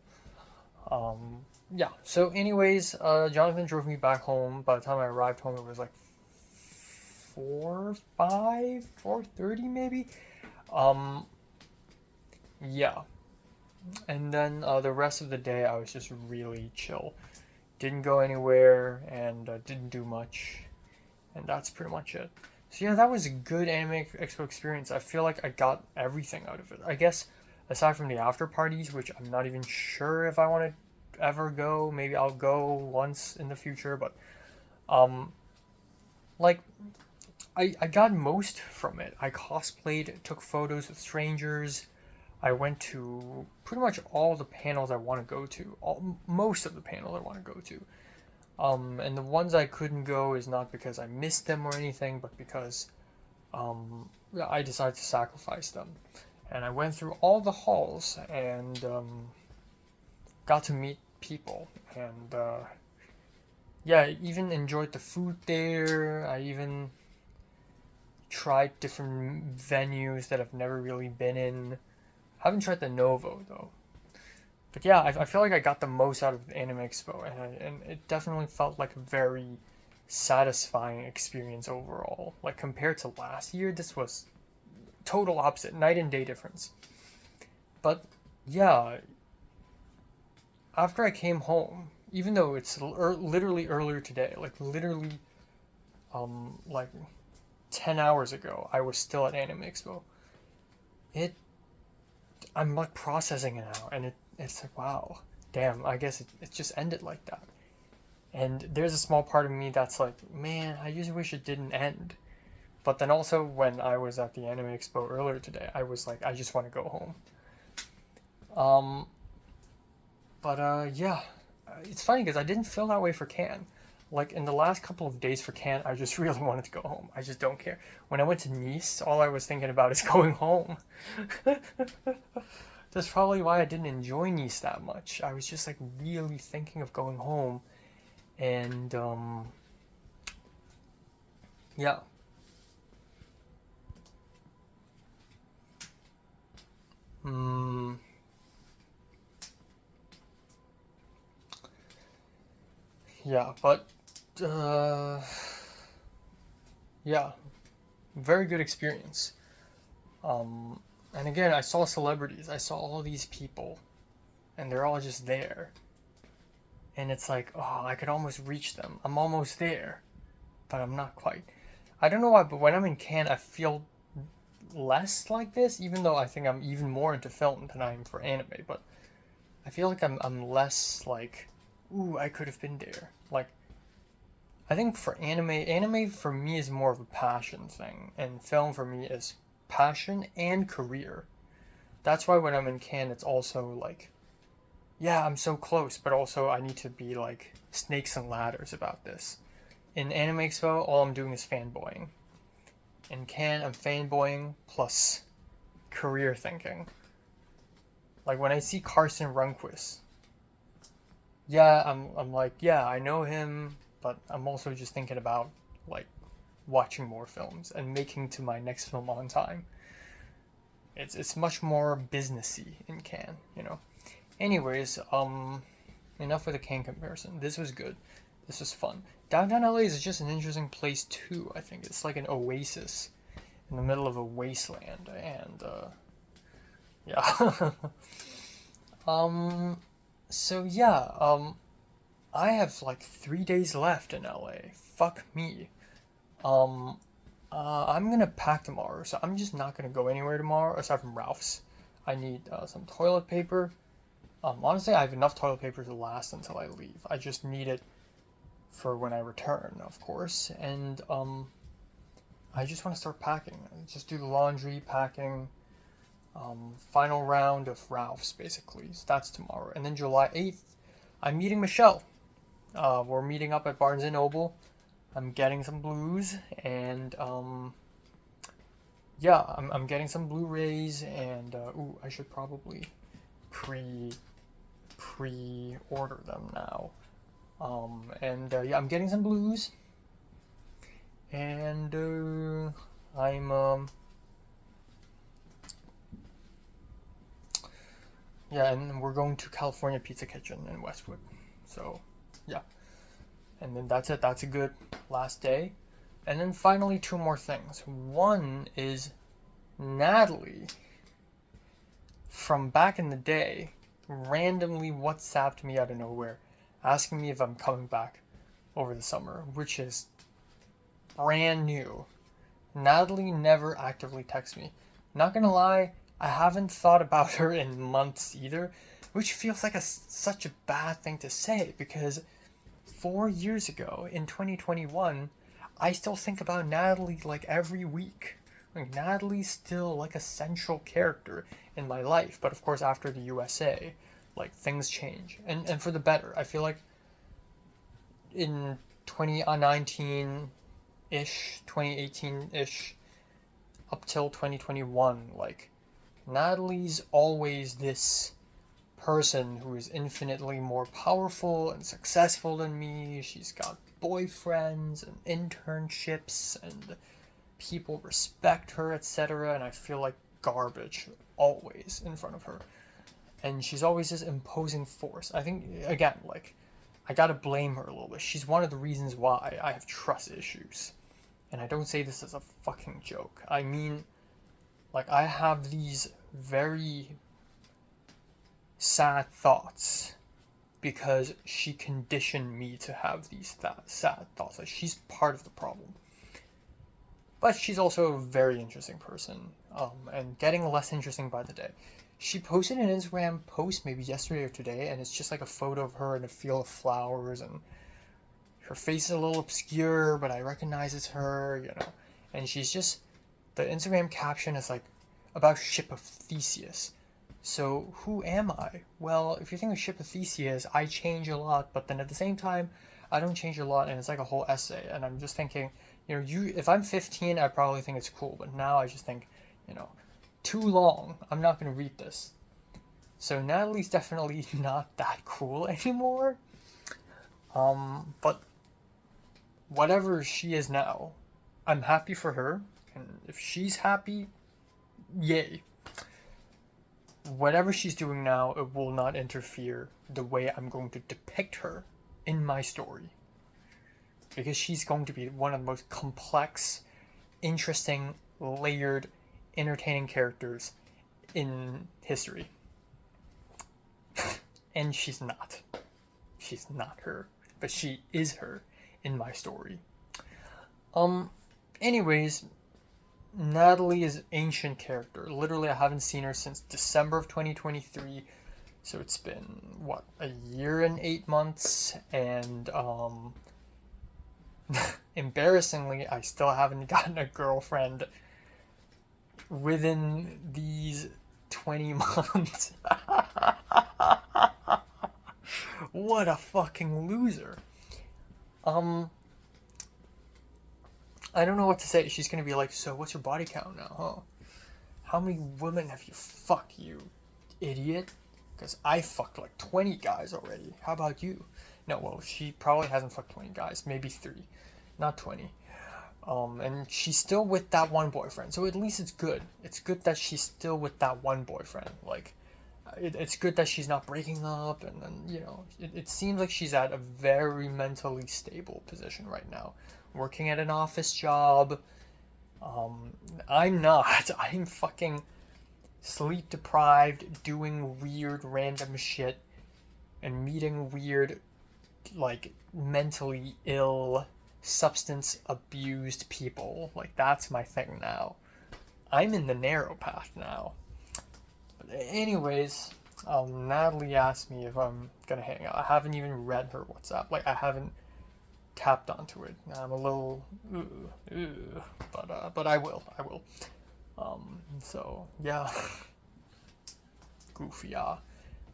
Yeah, so anyways, Jonathan drove me back home. By the time I arrived home, it was like 4:30 maybe. Yeah, and then the rest of the day I was just really chill. Didn't go anywhere and didn't do much, and that's pretty much it. So yeah, that was a good Anime Expo experience. I feel like I got everything out of it. I guess aside from the after parties, which I'm not even sure if I want to ever go. Maybe I'll go once in the future, but like I got most from it. I cosplayed, took photos with strangers. I went to pretty much all the panels I want to go to. Most of the panels I want to go to. And the ones I couldn't go is not because I missed them or anything, but because I decided to sacrifice them. And I went through all the halls and got to meet people. And yeah, I even enjoyed the food there. I even tried different venues that I've never really been in. Haven't tried the Novo though. But yeah, I feel like I got the most out of the Anime Expo, and it definitely felt like a very satisfying experience overall. Like compared to last year, this was total opposite, night and day difference. But yeah, after I came home, even though it's literally earlier today, like literally, like 10 hours ago, I was still at Anime Expo. I'm like processing it now, and it's like, wow, damn, I guess it just ended like that. And there's a small part of me that's like, man, I just wish it didn't end. But then also when I was at the Anime Expo earlier today, I was like, I just want to go home. Yeah, it's funny because I didn't feel that way for Cannes. Like in the last couple of days for Cannes, I just really wanted to go home. I just don't care. When I went to Nice, all I was thinking about is going home. That's probably why I didn't enjoy Nice that much. I was just like really thinking of going home, and yeah. Yeah, but yeah, very good experience. And again, I saw celebrities. I saw all these people, and they're all just there. And it's like, oh, I could almost reach them. I'm almost there, but I'm not quite. I don't know why, but when I'm in Cannes, I feel less like this, even though I think I'm even more into film than I am for anime. But I feel like I'm less like, ooh, I could have been there. Like, I think for anime for me is more of a passion thing, and film for me is passion and career. That's why when I'm in Cannes, it's also like, yeah, I'm so close, but also I need to be like snakes and ladders about this. In Anime Expo, all I'm doing is fanboying. In Cannes, I'm fanboying plus career thinking. Like when I see Carson Runquist, yeah, I'm like, yeah, I know him, but I'm also just thinking about like watching more films and making to my next film on time. It's much more businessy in Cannes, you know. Anyways, enough with the Cannes comparison. This was good. This was fun. Downtown LA is just an interesting place too. I think it's like an oasis in the middle of a wasteland, and yeah. So yeah, I have like 3 days left in LA. Fuck me. Um, I'm gonna pack tomorrow, so I'm just not gonna go anywhere tomorrow aside from Ralph's. I need some toilet paper. Honestly, I have enough toilet paper to last until I leave. I just need it for when I return, of course. And I just want to start packing. Just do the laundry, packing. Final round of Ralph's, basically. So that's tomorrow. And then July 8th, I'm meeting Michelle. We're meeting up at Barnes & Noble. I'm getting some blues, and yeah, I'm getting some Blu-rays, and ooh, I should probably pre-order them now. And yeah, I'm getting some blues, and I'm yeah, and we're going to California Pizza Kitchen in Westwood. So yeah, and then that's it. That's a good last day. And then finally, two more things. One is Natalie from back in the day randomly WhatsApped me out of nowhere asking me if I'm coming back over the summer, which is brand new. Natalie never actively texts me. Not gonna lie, I haven't thought about her in months either, which feels like such a bad thing to say because 4 years ago in 2021, I still think about Natalie like every week. Like Natalie's still like a central character in my life, but of course after the USA, like things change, and for the better. I feel like in 2019-ish, 2018-ish, up till 2021, like Natalie's always this person who is infinitely more powerful and successful than me. She's got boyfriends and internships and people respect her, etc. And I feel like garbage always in front of her. And she's always this imposing force. I think, again, like, I gotta blame her a little bit. She's one of the reasons why I have trust issues. And I don't say this as a fucking joke. I mean, like, I have these very sad thoughts because she conditioned me to have these sad thoughts. Like, she's part of the problem. But she's also a very interesting person, and getting less interesting by the day. She posted an Instagram post maybe yesterday or today, and it's just like a photo of her in a field of flowers, and her face is a little obscure, but I recognize it's her, you know. And she's just, the Instagram caption is like, about Ship of Theseus. So who am I? Well, if you think of Ship of Theseus, I change a lot, but then at the same time, I don't change a lot, and it's like a whole essay, and I'm just thinking, you know, if I'm 15, I probably think it's cool, but now I just think, you know, too long, I'm not going to read this. So Natalie's definitely not that cool anymore. But whatever she is now, I'm happy for her, and if she's happy, yay. Whatever she's doing now, it will not interfere the way I'm going to depict her in my story. Because she's going to be one of the most complex, interesting, layered, entertaining characters in history. And she's not. She's not her. But she is her in my story. Anyways, Natalie is an ancient character. Literally, I haven't seen her since December of 2023. So it's been, what, a year and 8 months. And, embarrassingly, I still haven't gotten a girlfriend within these 20 months. What a fucking loser. I don't know what to say. She's gonna be like, so what's your body count now, huh? how many women have you fucked, you idiot? Because I fucked like 20 guys already. How about you? No, well, she probably hasn't fucked 20 guys, maybe 3, not 20. And she's still with that one boyfriend, so at least it's good. It's good that she's still with that one boyfriend. Like, it's good that she's not breaking up, and then, you know, it seems like she's at a very mentally stable position right now. Working at an office job. I'm not. I'm fucking sleep deprived, doing weird random shit, and meeting weird, like, mentally ill, substance abused people. Like, that's my thing now. I'm in the narrow path now. But anyways, Natalie asked me if I'm gonna hang out. I haven't even read her WhatsApp. Like, I haven't tapped onto it. I'm a little, but I will. So yeah, goofy.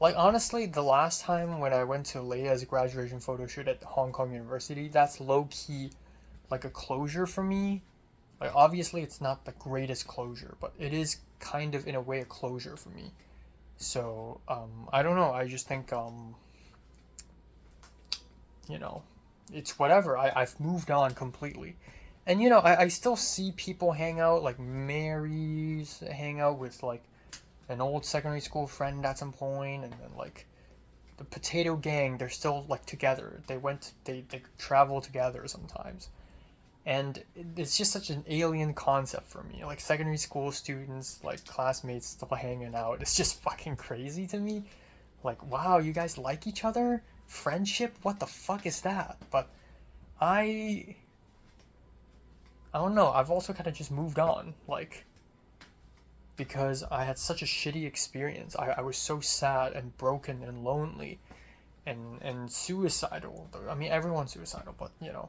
Like, honestly, the last time when I went to Leia's graduation photo shoot at Hong Kong University, that's low key like a closure for me. Like, obviously, it's not the greatest closure, but it is kind of in a way a closure for me. So I don't know. I just think you know, it's whatever. I've moved on completely. And, you know, I still see people hang out, like Mary's hang out with, like, an old secondary school friend at some point, and then, like, the Potato Gang, they're still, like, together. They travel together sometimes. And it's just such an alien concept for me. Like, secondary school students, like, classmates still hanging out. It's just fucking crazy to me. Like, wow, you guys like each other? Friendship? What the fuck is that? But I don't know. I've also kind of just moved on, like, because I had such a shitty experience. I was so sad and broken and lonely and suicidal. I mean, everyone's suicidal, but, you know,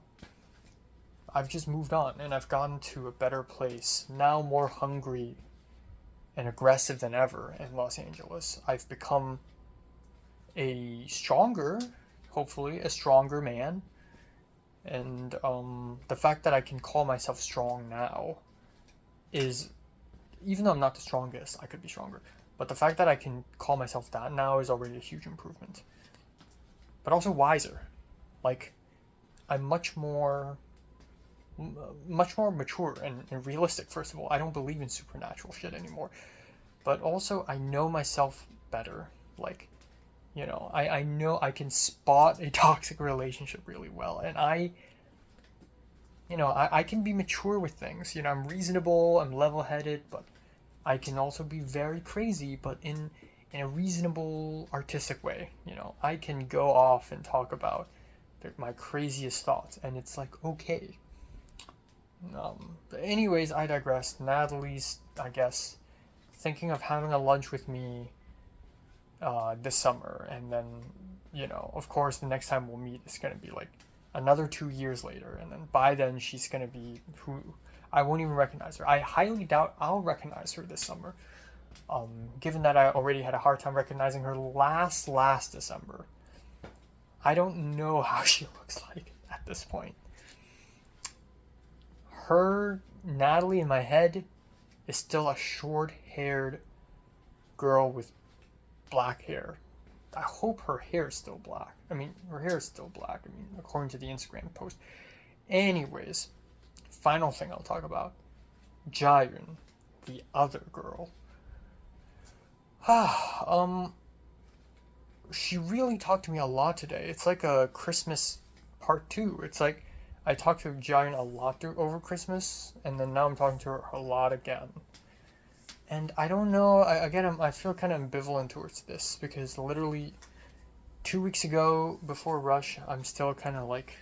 I've just moved on and I've gotten to a better place. Now more hungry and aggressive than ever in Los Angeles. I've become hopefully a stronger man. And the fact that I can call myself strong now is, even though I'm not the strongest, I could be stronger. But the fact that I can call myself that now is already a huge improvement. But also wiser. Like, I'm much more mature and realistic, first of all. I don't believe in supernatural shit anymore. But also, I know myself better. Like, you know, I know I can spot a toxic relationship really well. And I can be mature with things. You know, I'm reasonable, I'm level-headed, but I can also be very crazy, but in a reasonable, artistic way. You know, I can go off and talk about my craziest thoughts, and it's like, okay. But anyways, I digress. Natalie's, I guess, thinking of having a lunch with me this summer, and then, you know, of course, the next time we'll meet is going to be like another 2 years later, and then by then she's going to be who I won't even recognize her. I highly doubt I'll recognize her this summer, given that I already had a hard time recognizing her last December. I don't know how she looks like at this point. Her, Natalie, in my head is still a short-haired girl with black hair. I hope her hair is still black. I mean, her hair is still black. I mean, according to the Instagram post. Anyways, final thing I'll talk about. Jayun, the other girl. She really talked to me a lot today. It's like a Christmas part 2. It's like I talked to Jayun a lot over Christmas, and then now I'm talking to her a lot again. And I don't know, I feel kind of ambivalent towards this, because literally 2 weeks ago, before Rush, I'm still kind of like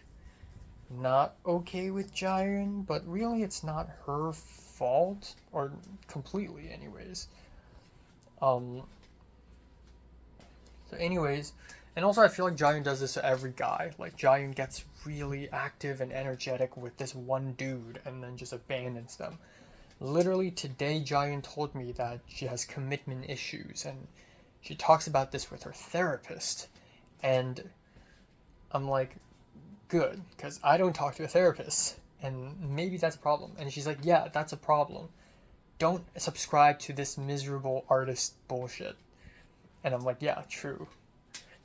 not okay with Jayun, but really it's not her fault, or completely anyways. So anyways, and also I feel like Jayun does this to every guy. Like, Jayun gets really active and energetic with this one dude and then just abandons them. Literally today, Jayun told me that she has commitment issues, and she talks about this with her therapist. And I'm like, good, because I don't talk to a therapist, and maybe that's a problem. And she's like, yeah, that's a problem. don't subscribe to this miserable artist bullshit. And I'm like, yeah, true.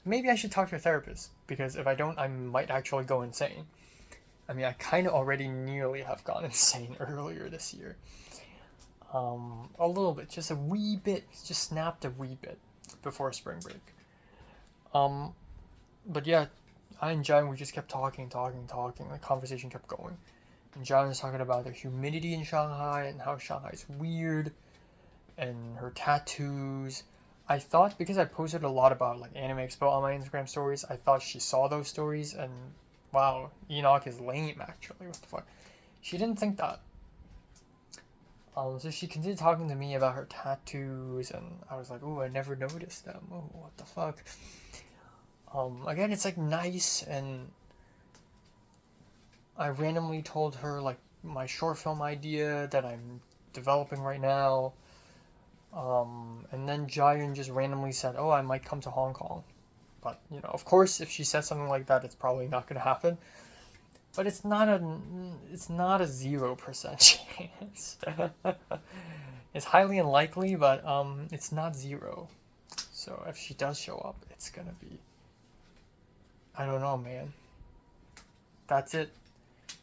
Maybe I should talk to a therapist, because if I don't, I might actually go insane. I mean, I kind of already nearly have gone insane earlier this year. A little bit, just a wee bit, just snapped a wee bit before spring break. But yeah, I and John, we just kept talking. The conversation kept going. And John was talking about the humidity in Shanghai and how Shanghai's weird, and her tattoos. I thought, because I posted a lot about like Anime Expo on my Instagram stories, I thought she saw those stories and wow, Enoch is lame actually. What the fuck? She didn't think that. So she continued talking to me about her tattoos, and I was like, ooh, I never noticed them. Oh, what the fuck? Again, it's like nice, and I randomly told her like my short film idea that I'm developing right now. And then Jayun just randomly said, oh, I might come to Hong Kong. But, you know, of course, if she says something like that, it's probably not going to happen. But it's not a 0% chance. It's highly unlikely, but it's not 0. So if she does show up, it's going to be, I don't know, man. That's it.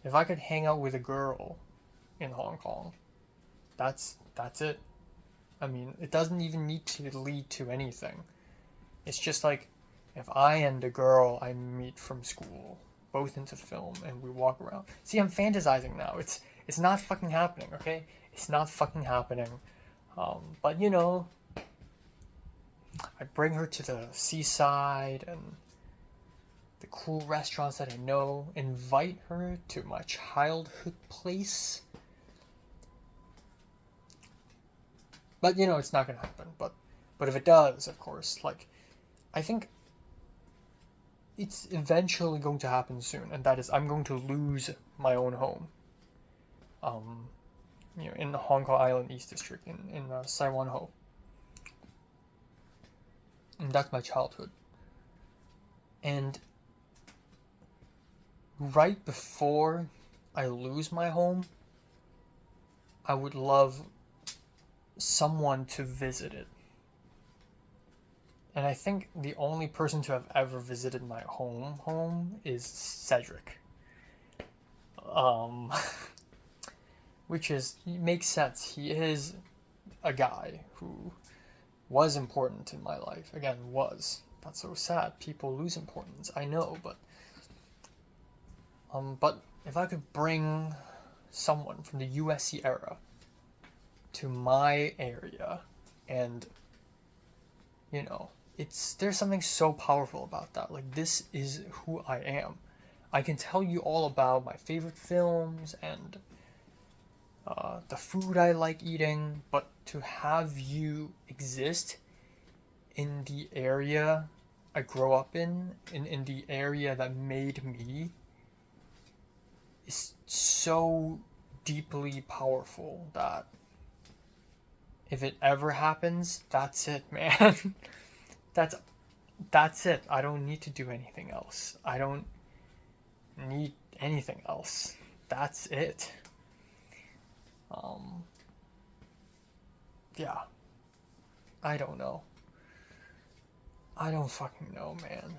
If I could hang out with a girl in Hong Kong, that's it. I mean, it doesn't even need to lead to anything. It's just like, if I and a girl I meet from school, both into film, and we walk around. See, I'm fantasizing now. It's not fucking happening, okay? It's not fucking happening. But you know, I bring her to the seaside and the cool restaurants that I know, invite her to my childhood place. But you know, it's not gonna happen. But if it does, of course, like, I think it's eventually going to happen soon, and that is I'm going to lose my own home. You know, in the Hong Kong Island East District, in Sai Wan Ho. And that's my childhood. And right before I lose my home, I would love someone to visit it. And I think the only person to have ever visited my home is Cedric. Which makes sense. He is a guy who was important in my life. Again, was. That's so sad. People lose importance. I know, but if I could bring someone from the USC era to my area, and you know, there's something so powerful about that. Like, this is who I am. I can tell you all about my favorite films and the food I like eating, but to have you exist in the area I grow up in the area that made me, is so deeply powerful that if it ever happens, that's it, man. That's it. I don't need to do anything else. I don't need anything else. That's it. Yeah. I don't know. I don't fucking know, man.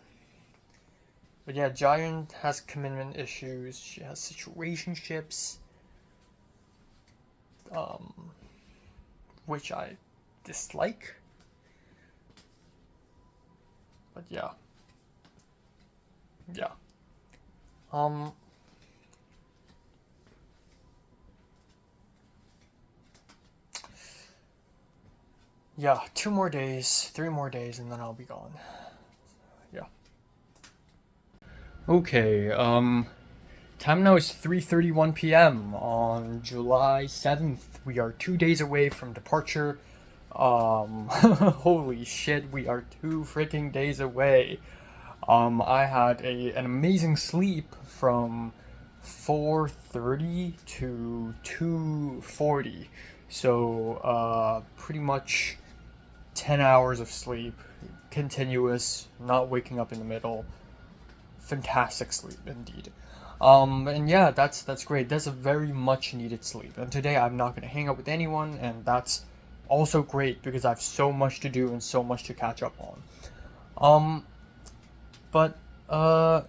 But yeah, Giant has commitment issues. She has situationships. Which I dislike. But yeah. Yeah. Yeah, 2 more days, 3 more days, and then I'll be gone. Yeah. Okay, time now is 3:31 p.m. on July 7th. We are 2 days away from departure. Holy shit, we are 2 freaking days away. I had an amazing sleep from 4:30 to 2:40. So, pretty much 10 hours of sleep, continuous, not waking up in the middle. Fantastic sleep, indeed. And yeah, that's great. That's a very much needed sleep. And today I'm not gonna hang out with anyone, and that's also great because I have so much to do and so much to catch up on. Um, but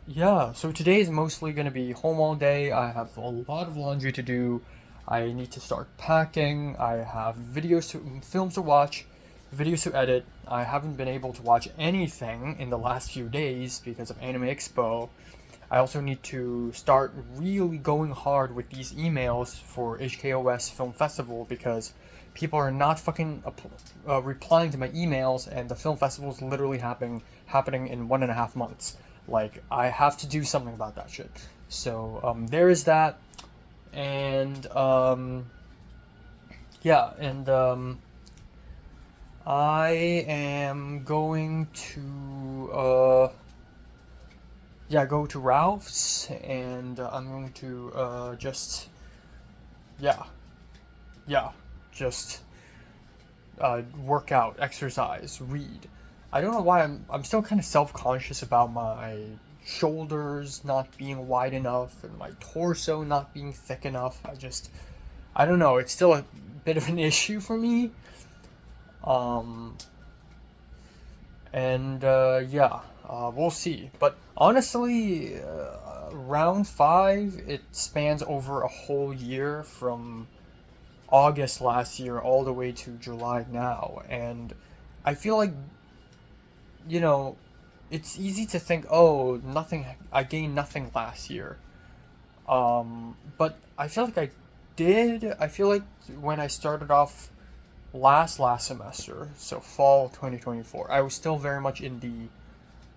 yeah. So today is mostly gonna be home all day. I have a lot of laundry to do. I need to start packing. I have films to watch, videos to edit. I haven't been able to watch anything in the last few days because of Anime Expo. I also need to start really going hard with these emails for HKOS Film Festival because people are not fucking replying to my emails, and the film festival is literally happening in 1.5 months. Like, I have to do something about that shit. So there is that, and yeah, and I am going to yeah, go to Ralph's, and I'm going to just yeah, yeah, just work out, exercise, read. I don't know why I'm still kind of self-conscious about my shoulders not being wide enough and my torso not being thick enough. I don't know, it's still a bit of an issue for me. Um and yeah, we'll see. But honestly, round 5, it spans over a whole year from August last year all the way to July now, and I feel like, you know, it's easy to think, oh, nothing, I gained nothing last year. But I feel like I did. I feel like when I started off last semester, so fall 2024, I was still very much in the,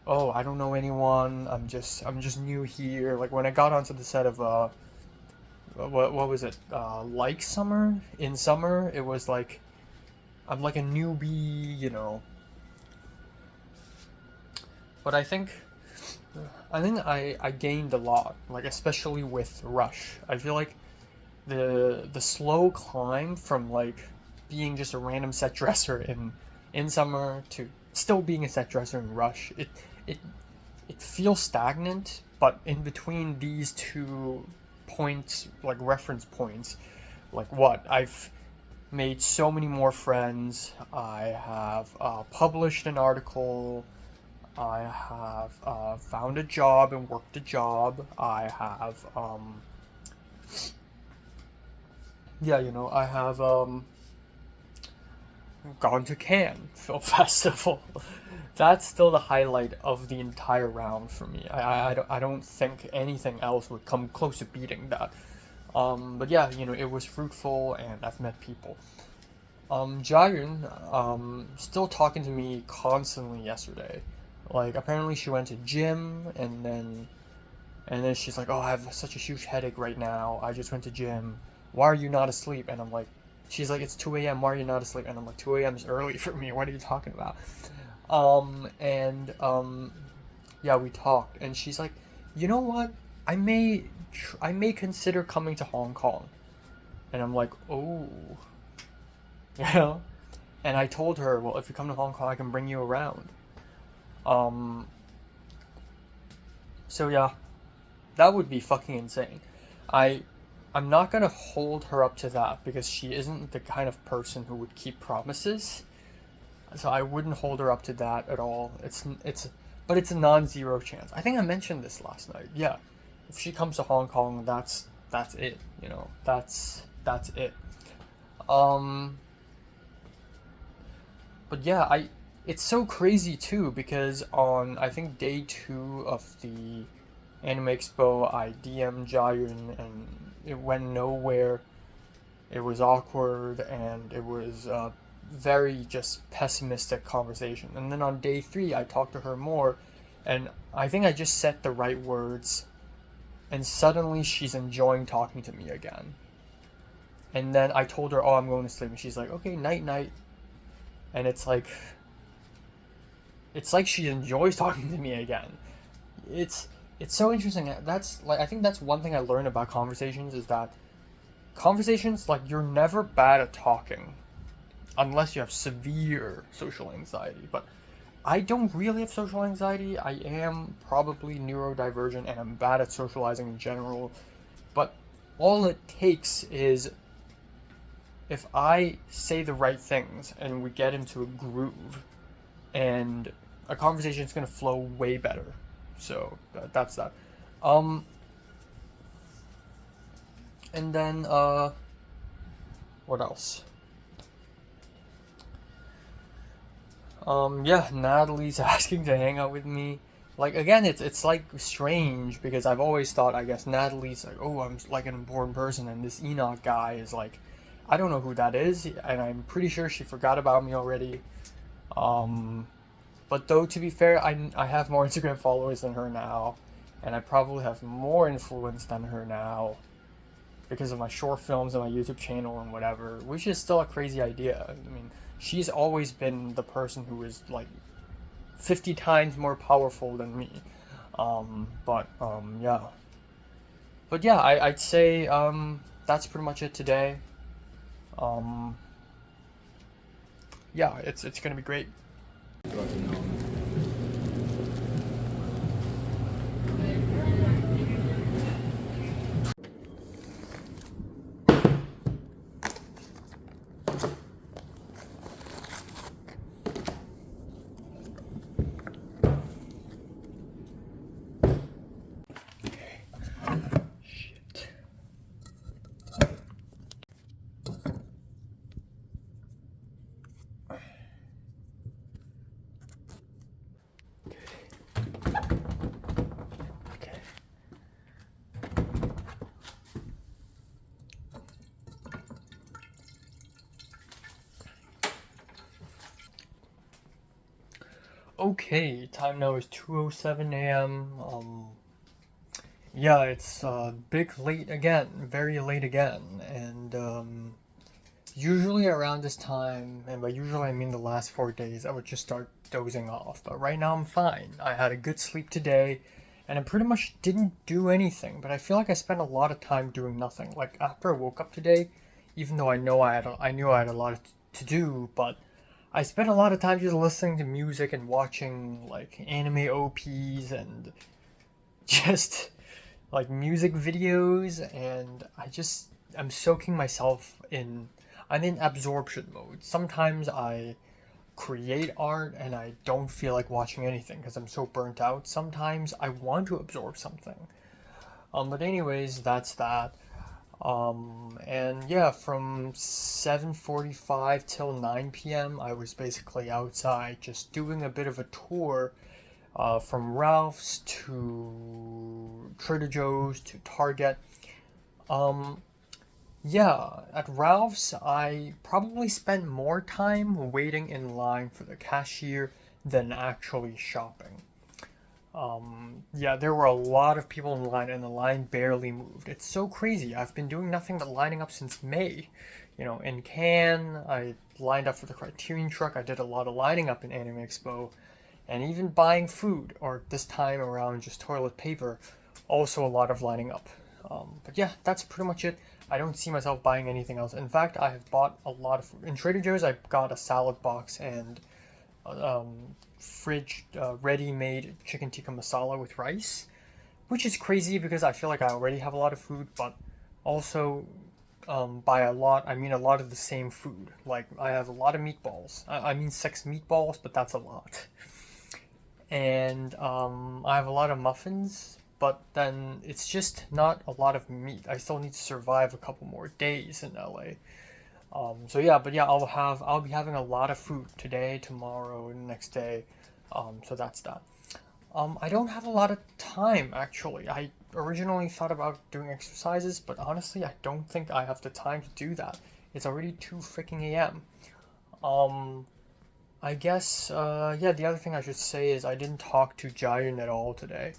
oh, I don't know anyone. I'm just new here. Like when I got onto the set of what was it? Like summer? In summer, it was like I'm like a newbie, you know. But I think I gained a lot, like especially with Rush. I feel like the slow climb from like being just a random set dresser in summer to still being a set dresser in Rush, it it feels stagnant, but in between these two points, like reference points, like what I've made so many more friends. I have published an article. I have found a job and worked a job. I have yeah, you know, I have gone to Cannes Film Festival. That's still the highlight of the entire round for me. I don't think anything else would come close to beating that. But yeah, you know, it was fruitful and I've met people. Jayun, still talking to me constantly yesterday. Like, apparently she went to gym, and then she's like, oh, I have such a huge headache right now. I just went to gym. Why are you not asleep? And I'm like, she's like, it's 2 a.m. Why are you not asleep? And I'm like, 2 a.m. is early for me. What are you talking about? Yeah, we talked, and she's like, you know what? I may consider coming to Hong Kong. And I'm like, oh, you know? And I told her, well, if you come to Hong Kong, I can bring you around. Um, so yeah, that would be fucking insane. I I'm not gonna hold her up to that because she isn't the kind of person who would keep promises. So I wouldn't hold her up to that at all. But it's a non-zero chance. I think I mentioned this last night. Yeah, if she comes to Hong Kong, that's it. You know, that's it. Um, but yeah, it's so crazy too because on I think day 2 of the Anime Expo, I DM'd Jayun and it went nowhere. It was awkward and it was a very just pessimistic conversation. And then on day 3, I talked to her more, and I think I just said the right words, and suddenly she's enjoying talking to me again. And then I told her, "Oh, I'm going to sleep," and she's like, "Okay, night night." And it's like she enjoys talking to me again. It's so interesting. That's like I think that's one thing I learned about conversations is that conversations, like, you're never bad at talking unless you have severe social anxiety. But I don't really have social anxiety. I am probably neurodivergent and I'm bad at socializing in general. But all it takes is if I say the right things and we get into a groove, and a conversation is going to flow way better. So that's that. Um, and then what else? Yeah, Natalie's asking to hang out with me. Like again, it's like strange because I've always thought I guess Natalie's like, oh, I'm like an important person, and this Enoch guy is like, I don't know who that is, and I'm pretty sure she forgot about me already. Um, but though to be fair, I have more Instagram followers than her now, and I probably have more influence than her now because of my short films and my YouTube channel and whatever, which is still a crazy idea. I mean, she's always been the person who is like 50 times more powerful than me. Yeah. But yeah, I'd say that's pretty much it today. Um, yeah, it's gonna be great. Shit. Okay. Okay, time now is 2:07 a.m. Yeah, it's big late again, very late again, and usually around this time, and by usually I mean the last 4 days, I would just start dozing off. But right now I'm fine. I had a good sleep today, and I pretty much didn't do anything. But I feel like I spent a lot of time doing nothing. Like after I woke up today, even though I knew I had a lot to do, but I spent a lot of time just listening to music and watching like anime OPs and just like music videos, and I'm soaking myself in. I'm in absorption mode. Sometimes I create art and I don't feel like watching anything because I'm so burnt out. Sometimes I want to absorb something. But anyways, that's that. And yeah, from 7:45 till 9 p.m. I was basically outside just doing a bit of a tour from Ralph's to Trader Joe's to Target. Um, yeah, at Ralph's, I probably spent more time waiting in line for the cashier than actually shopping. Yeah, there were a lot of people in line, and the line barely moved. It's so crazy. I've been doing nothing but lining up since May. You know, in Cannes, I lined up for the Criterion truck. I did a lot of lining up in Anime Expo, and even buying food, or this time around just toilet paper, also a lot of lining up. But yeah, that's pretty much it. I don't see myself buying anything else. In fact, I have bought a lot of food. In Trader Joe's, I got a salad box and fridge ready-made chicken tikka masala with rice, which is crazy because I feel like I already have a lot of food, but also by a lot, I mean a lot of the same food. Like I have a lot of meatballs. I mean 6 meatballs, but that's a lot. And I have a lot of muffins, but then it's just not a lot of meat. I still need to survive a couple more days in LA. So yeah, but yeah, I'll be having a lot of food today, tomorrow, and the next day. So that's that. I don't have a lot of time actually. I originally thought about doing exercises, but honestly, I don't think I have the time to do that. It's already 2 freaking a.m. I guess yeah, the other thing I should say is I didn't talk to Jayun at all today.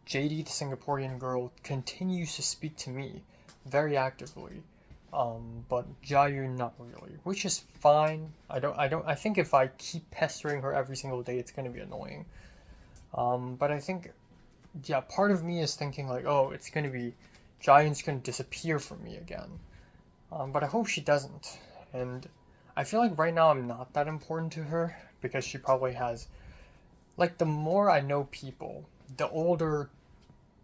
JD, the Singaporean girl, continues to speak to me very actively. But Jayun not really, which is fine. I think if I keep pestering her every single day, it's gonna be annoying. But I think, yeah, part of me is thinking like, oh, Jayun's gonna disappear from me again. But I hope she doesn't. And I feel like right now I'm not that important to her because she probably has like the more I know people, the older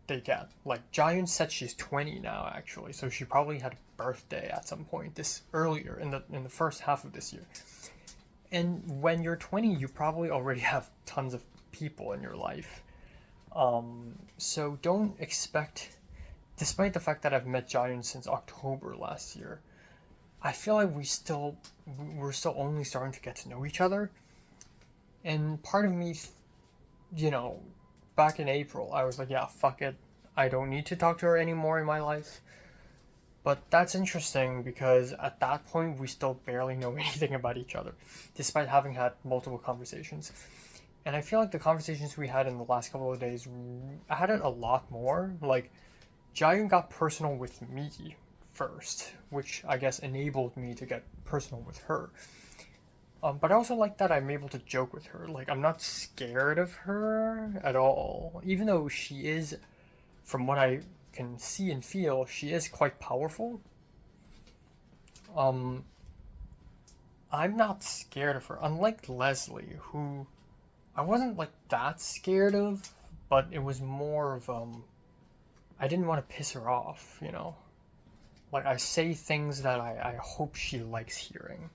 they get. Like Jian said she's 20 now actually, so she probably had a birthday at some point this earlier in the first half of this year. And when you're 20, you probably already have tons of people in your life. So don't expect, despite the fact that I've met Jian since October last year, I feel like we're still only starting to get to know each other. And part of me, you know, back in April, I was like, yeah, fuck it. I don't need to talk to her anymore in my life. But that's interesting because at that point, we still barely know anything about each other, despite having had multiple conversations. And I feel like the conversations we had in the last couple of days, I had it a lot more. Like, Jian got personal with me first, which I guess enabled me to get personal with her. But I also like that I'm able to joke with her. Like, I'm not scared of her at all. Even though she is, from what I can see and feel, she is quite powerful. I'm not scared of her. Unlike Leslie, who I wasn't like that scared of, but it was more of I didn't want to piss her off, you know. Like I say things that I hope she likes hearing.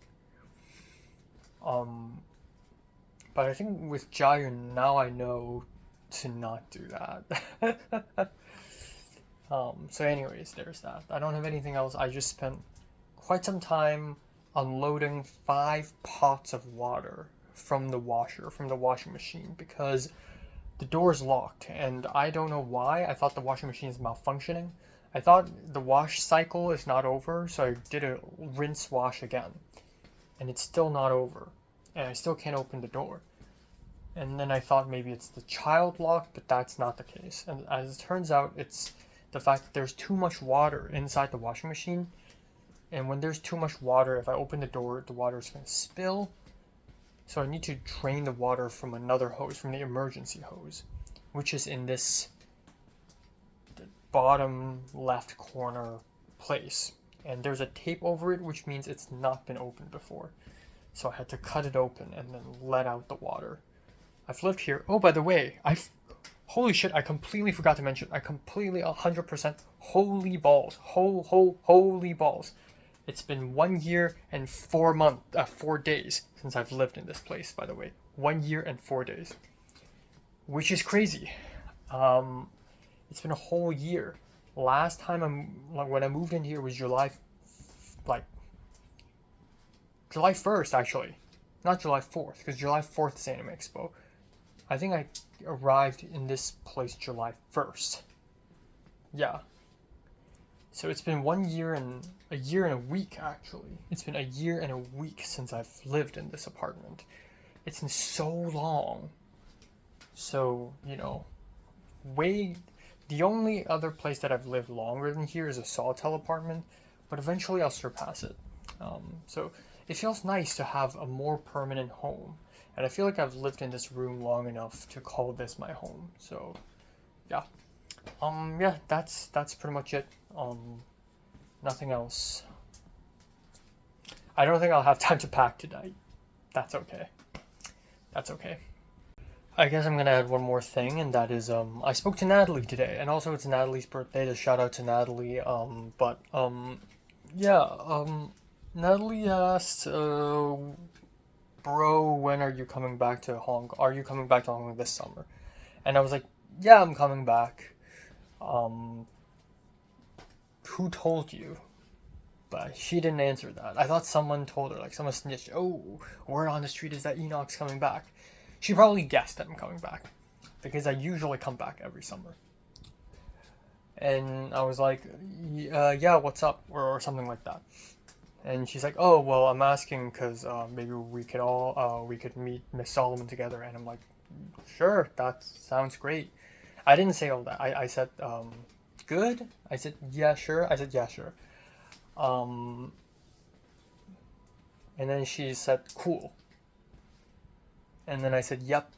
But I think with Jian now I know to not do that. So anyways, there's that. I don't have anything else. I just spent quite some time unloading 5 pots of water from the washing machine, because the door's locked and I don't know why. I thought the washing machine is malfunctioning. I thought the wash cycle is not over, so I did a rinse wash again. And it's still not over. And I still can't open the door. And then I thought maybe it's the child lock, but that's not the case. And as it turns out, it's the fact that there's too much water inside the washing machine. And when there's too much water, if I open the door, the water is going to spill. So I need to drain the water from another hose, from the emergency hose, which is in this bottom left corner place. And there's a tape over it, which means it's not been opened before. So I had to cut it open and then let out the water. I've lived here. Oh, by the way, holy shit, I completely forgot to mention. I completely 100% holy balls. Holy balls. It's been 1 year and 4 days since I've lived in this place, by the way. 1 year and 4 days. Which is crazy. It's been a whole year. Last time when I moved in here was July 1st, actually. Not July 4th, because July 4th is Anime Expo. I think I arrived in this place July 1st. Yeah. So it's been 1 year and a week, actually. It's been a year and a week since I've lived in this apartment. It's been so long. So, you know, the only other place that I've lived longer than here is a Sawtell apartment, but eventually I'll surpass it. So it feels nice to have a more permanent home. And I feel like I've lived in this room long enough to call this my home. So, yeah. Yeah, that's pretty much it. Nothing else. I don't think I'll have time to pack tonight. That's okay. That's okay. I guess I'm gonna add one more thing, and that is, I spoke to Natalie today, and also it's Natalie's birthday, so shout out to Natalie, Natalie asked, bro, when are you coming back to Hong Kong? Are you coming back to Hong Kong this summer? And I was like, yeah, I'm coming back. Who told you? But she didn't answer that. I thought someone told her, like someone snitched, oh, word on the street is that Enoch's coming back. She probably guessed that I'm coming back, because I usually come back every summer. And I was like, yeah, what's up? Or something like that. And she's like, oh, well, I'm asking because maybe we could meet Miss Solomon together. And I'm like, sure, that sounds great. I didn't say all that. I said, good? I said, yeah, sure. I said, yeah, sure. And then she said, cool. And then I said, yep,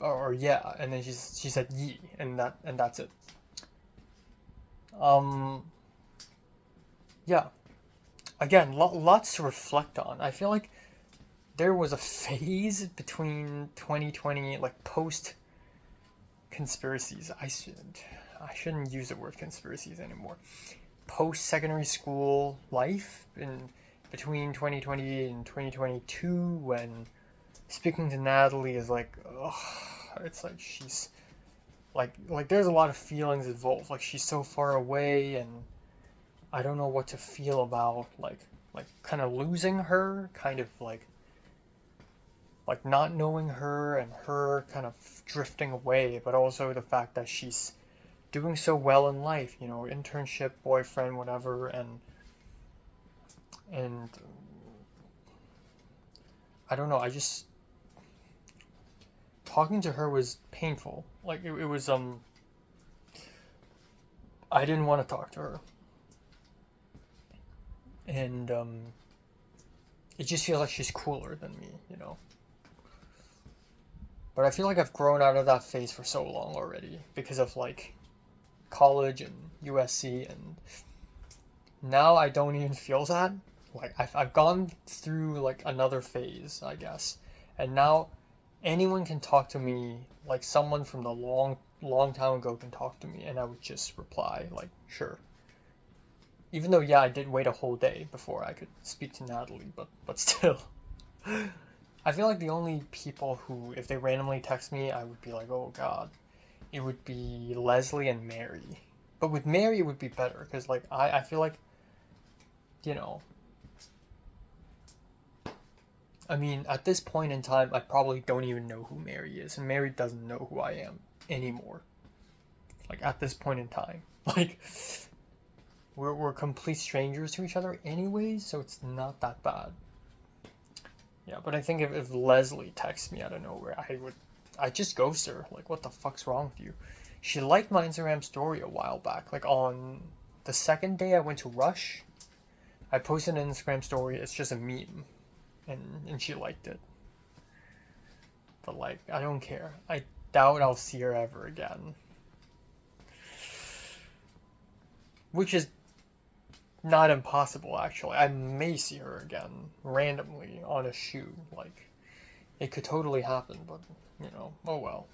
or yeah. And then she said, ye, and that's it. Yeah. Again, lots to reflect on. I feel like there was a phase between 2020, like post conspiracies. I shouldn't use the word conspiracies anymore. Post secondary school life in between 2020 and 2022, when speaking to Natalie is like, ugh, it's like she's like there's a lot of feelings involved. Like she's so far away, and I don't know what to feel about like kind of losing her, kind of like not knowing her and her kind of drifting away, but also the fact that she's doing so well in life, you know, internship, boyfriend, whatever, and I don't know, I just talking to her was painful. Like it was I didn't want to talk to her. And it just feels like she's cooler than me, you know. But I feel like I've grown out of that phase for so long already because of like college and USC, and now I don't even feel that. Like I've gone through like another phase, I guess, and now anyone can talk to me, like someone from the long time ago can talk to me, and I would just reply like sure. Even though yeah, I did wait a whole day before I could speak to Natalie, but still. I feel like the only people who, if they randomly text me, I would be like, oh god, it would be Leslie and Mary. But with Mary, it would be better, because like I feel like, you know, I mean, at this point in time, I probably don't even know who Mary is, and Mary doesn't know who I am anymore. Like at this point in time, like we're complete strangers to each other anyways, so it's not that bad. Yeah, but I think if Leslie texts me out of nowhere, I'd just ghost her. Like, what the fuck's wrong with you? She liked my Instagram story a while back. Like, on the second day I went to Rush, I posted an Instagram story. It's just a meme. And she liked it. But, like, I don't care. I doubt I'll see her ever again. Which is not impossible, actually. I may see her again randomly on a shoot. Like, it could totally happen, but, you know, oh well.